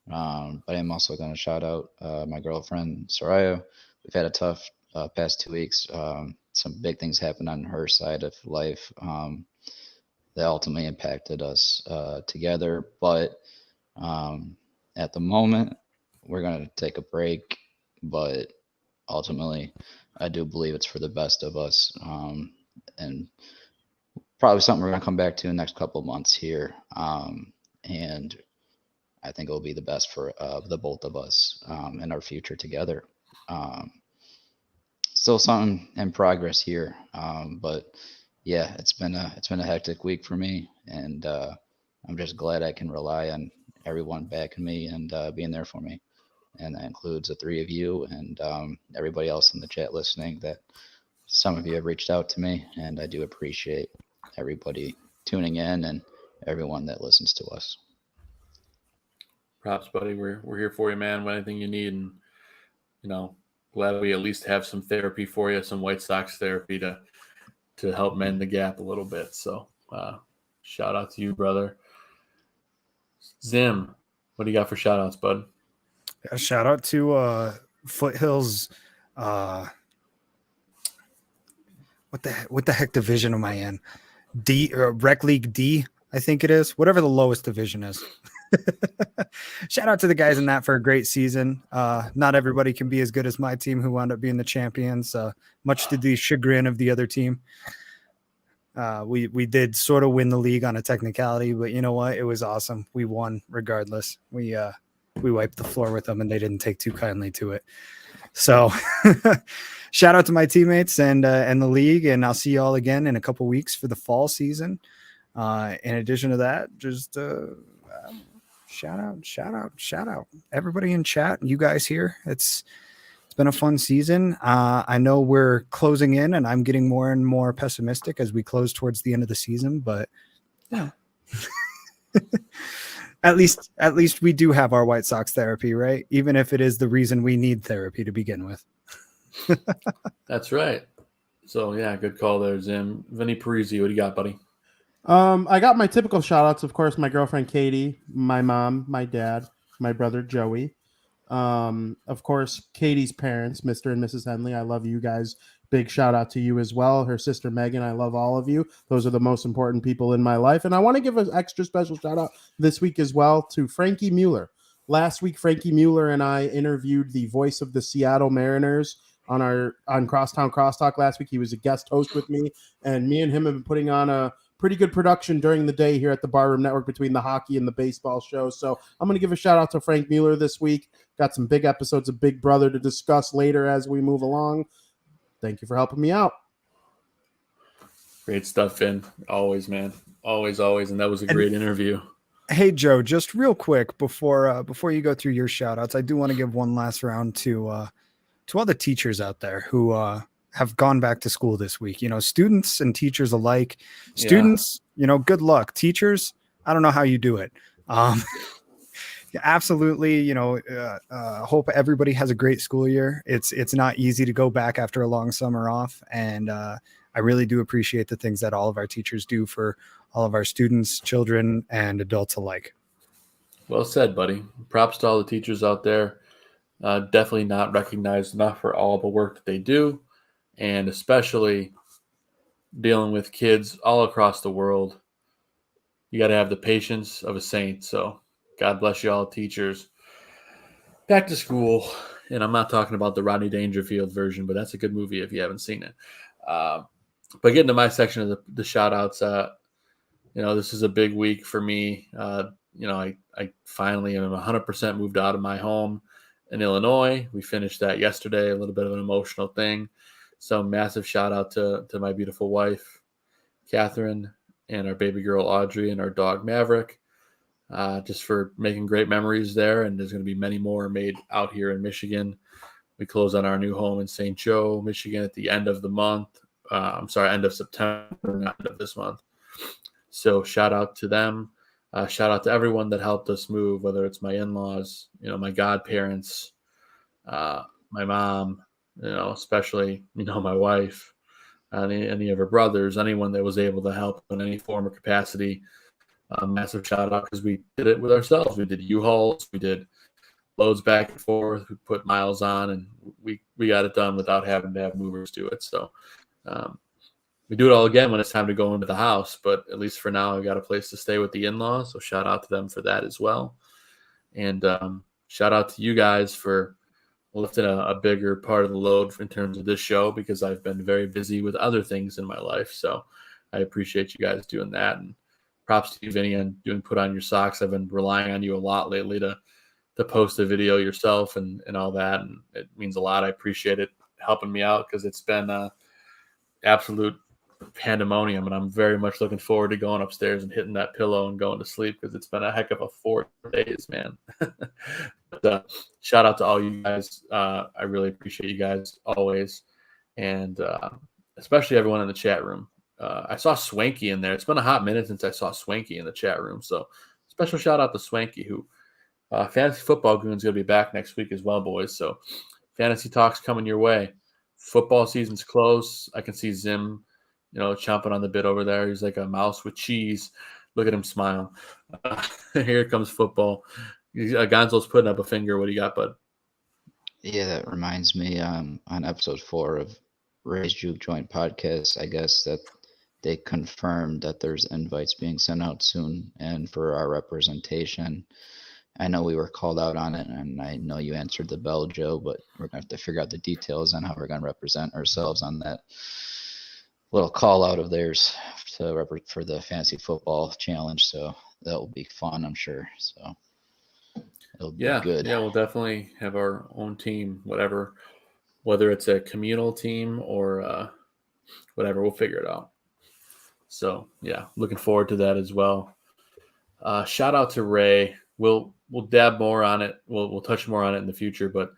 But I'm also gonna shout out my girlfriend Soraya. We've had a tough past 2 weeks. Some big things happened on her side of life that ultimately impacted us together. But at the moment, we're gonna take a break. But ultimately, I do believe it's for the best of us, and probably something we're going to come back to in the next couple of months here. And I think it will be the best for the both of us and our future together. Still something in progress here, but yeah, it's been a hectic week for me, and I'm just glad I can rely on everyone backing me and being there for me. And that includes the three of you and everybody else in the chat listening. That some of you have reached out to me, and I do appreciate everybody tuning in and everyone that listens to us. Props, buddy. We're here for you, man. Anything you need, and glad we at least have some therapy for you, some White Sox therapy to help mend the gap a little bit. So, shout out to you, brother. Zim, what do you got for shout outs, bud? A shout out to Foothills. What the heck division am I in? D Rec League D, I think it is. Whatever the lowest division is. Shout out to the guys in that for a great season. Not everybody can be as good as my team, who wound up being the champions. Much to the chagrin of the other team. We did sort of win the league on a technicality, but you know what? It was awesome. We won regardless. We wiped the floor with them, and they didn't take too kindly to it. So shout out to my teammates and the league, and I'll see you all again in a couple weeks for the fall season. In addition to that, just shout out everybody in chat, you guys here. It's been a fun season. I know we're closing in, and I'm getting more and more pessimistic as we close towards the end of the season, but yeah. At least we do have our White Sox therapy, right? Even if it is the reason we need therapy to begin with. That's right. So yeah, good call there, Zim. Vinnie Parise, what do you got, buddy? I got my typical shout outs, of course, my girlfriend Katie, my mom, my dad, my brother Joey. Of course, Katie's parents, Mr. and Mrs. Henley. I love you guys. Big shout out to you as well. Her sister Megan. I love all of you. Those are the most important people in my life. And I want to give an extra special shout out this week as well to Frankie Mueller. Last week, Frankie Mueller and I interviewed the voice of the Seattle Mariners on Crosstown Crosstalk last week. He was a guest host with me, and me and him have been putting on a pretty good production during the day here at the Barroom Network between the hockey and the baseball show. So I'm going to give a shout out to Frank Mueller this week. Got some big episodes of Big Brother to discuss later as we move along. Thank you for helping me out. Great stuff, Finn. Always, man. Always. And that was a great interview. Hey, Joe, just real quick before you go through your shout outs, I do want to give one last round to all the teachers out there who have gone back to school this week. Students and teachers alike. Students, good luck. Teachers, I don't know how you do it. Absolutely, hope everybody has a great school year. It's not easy to go back after a long summer off, and I really do appreciate the things that all of our teachers do for all of our students, children, and adults alike. Well said, buddy. Props to all the teachers out there. Definitely not recognized enough for all the work that they do, and especially dealing with kids all across the world. you got to have the patience of a saint. So God bless you all, teachers. Back to school. And I'm not talking about the Rodney Dangerfield version, but that's a good movie if you haven't seen it. But getting to my section of the shout outs, this is a big week for me. I finally am 100% moved out of my home in Illinois. We finished that yesterday, a little bit of an emotional thing. So massive shout out to my beautiful wife, Catherine, and our baby girl, Audrey, and our dog, Maverick, just for making great memories there. And there's going to be many more made out here in Michigan. We close on our new home in St. Joe, Michigan at the end of the month. End of September, not end of this month. So shout out to them. Shout out to everyone that helped us move, whether it's my in-laws, my godparents, my mom, especially, my wife, any of her brothers, anyone that was able to help in any form or capacity. Massive shout out because we did it with ourselves. We did U-Hauls, we did loads back and forth, we put miles on, and we got it done without having to have movers do it. So we do it all again when it's time to go into the house, but at least for now, I've got a place to stay with the in-laws. So shout out to them for that as well. And shout out to you guys for lifting a bigger part of the load in terms of this show, because I've been very busy with other things in my life. So I appreciate you guys doing that. And props to you, Vinny, on doing Put On Your Socks. I've been relying on you a lot lately to post a video yourself and all that. And it means a lot. I appreciate it helping me out because it's been absolute pandemonium, and I'm very much looking forward to going upstairs and hitting that pillow and going to sleep because it's been a heck of a 4 days, man. But, shout out to all you guys. I really appreciate you guys always, and especially everyone in the chat room. I saw Swanky in there. It's been a hot minute since I saw Swanky in the chat room, so special shout out to Swanky, who Fantasy Football Goon's going to be back next week as well, boys. So fantasy talk's coming your way. Football season's close. I can see Zim chomping on the bit over there. He's like a mouse with cheese. Look at him smile. Here comes football. Gonzalez putting up a finger. What do you got, bud? Yeah, that reminds me on episode 4 of Ray's Juke Joint podcast, I guess that they confirmed that there's invites being sent out soon, and for our representation. I know we were called out on it, and I know you answered the bell, Joe, but we're going to have to figure out the details on how we're going to represent ourselves on that little call out of theirs for the fantasy football challenge. So that will be fun, I'm sure. So it'll be good. Yeah, we'll definitely have our own team, whether it's a communal team or whatever, we'll figure it out. So yeah, looking forward to that as well. Shout out to Ray. We'll dab more on it. We'll touch more on it in the future, but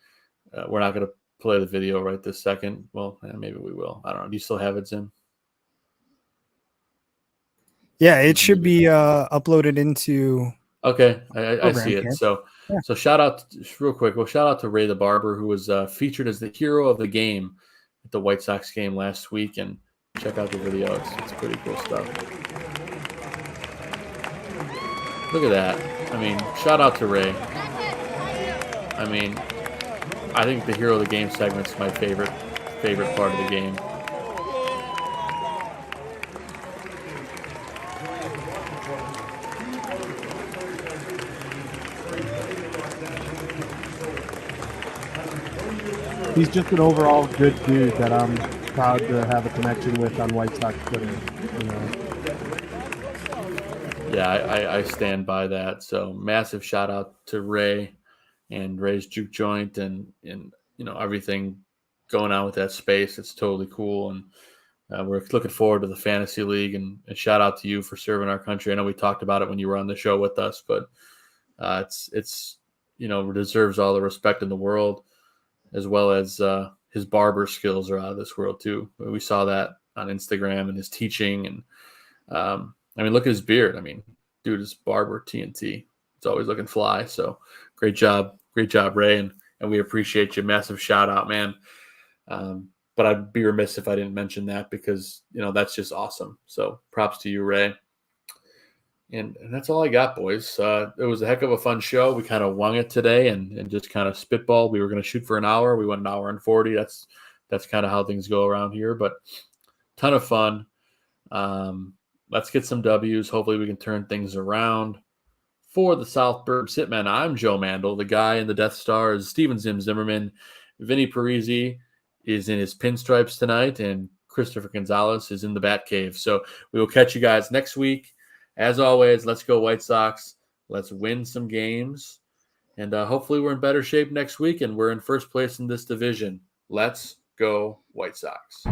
we're not going to play the video right this second. Well, maybe we will. I don't know. Do you still have it, Zim? Yeah, it should be uploaded into. Okay, I see it. Here. So shout out real quick. Well, shout out to Ray the Barber, who was featured as the hero of the game at the White Sox game last week, and check out the video. It's pretty cool stuff. Look at that. I mean, shout out to Ray. I mean, I think the hero of the game segment's my favorite part of the game. He's just an overall good dude that I'm proud to have a connection with on White Sox Twitter. Yeah, I stand by that. So massive shout out to Ray and Ray's Juke Joint and everything going on with that space. It's totally cool, and we're looking forward to the fantasy league. And shout out to you for serving our country. I know we talked about it when you were on the show with us, but it's deserves all the respect in the world, as well as his barber skills are out of this world too. We saw that on Instagram and his teaching, and look at his beard. I mean, dude is barber TNT. It's always looking fly. So great job, Ray, and we appreciate you. Massive shout out, man. But I'd be remiss if I didn't mention that because that's just awesome. So props to you, Ray. And that's all I got, boys. It was a heck of a fun show. We kind of wung it today and just kind of spitballed. We were going to shoot for an hour. We went an hour and 40. That's kind of how things go around here. But ton of fun. Let's get some W's. Hopefully we can turn things around. For the South Burbs Hitmen, I'm Joe Mandel. The guy in the Death Star is Steven Zimmerman. Vinnie Parise is in his pinstripes tonight, and Christopher Gonzalez is in the Batcave. So we will catch you guys next week. As always, let's go White Sox. Let's win some games. And hopefully we're in better shape next week, and we're in first place in this division. Let's go White Sox.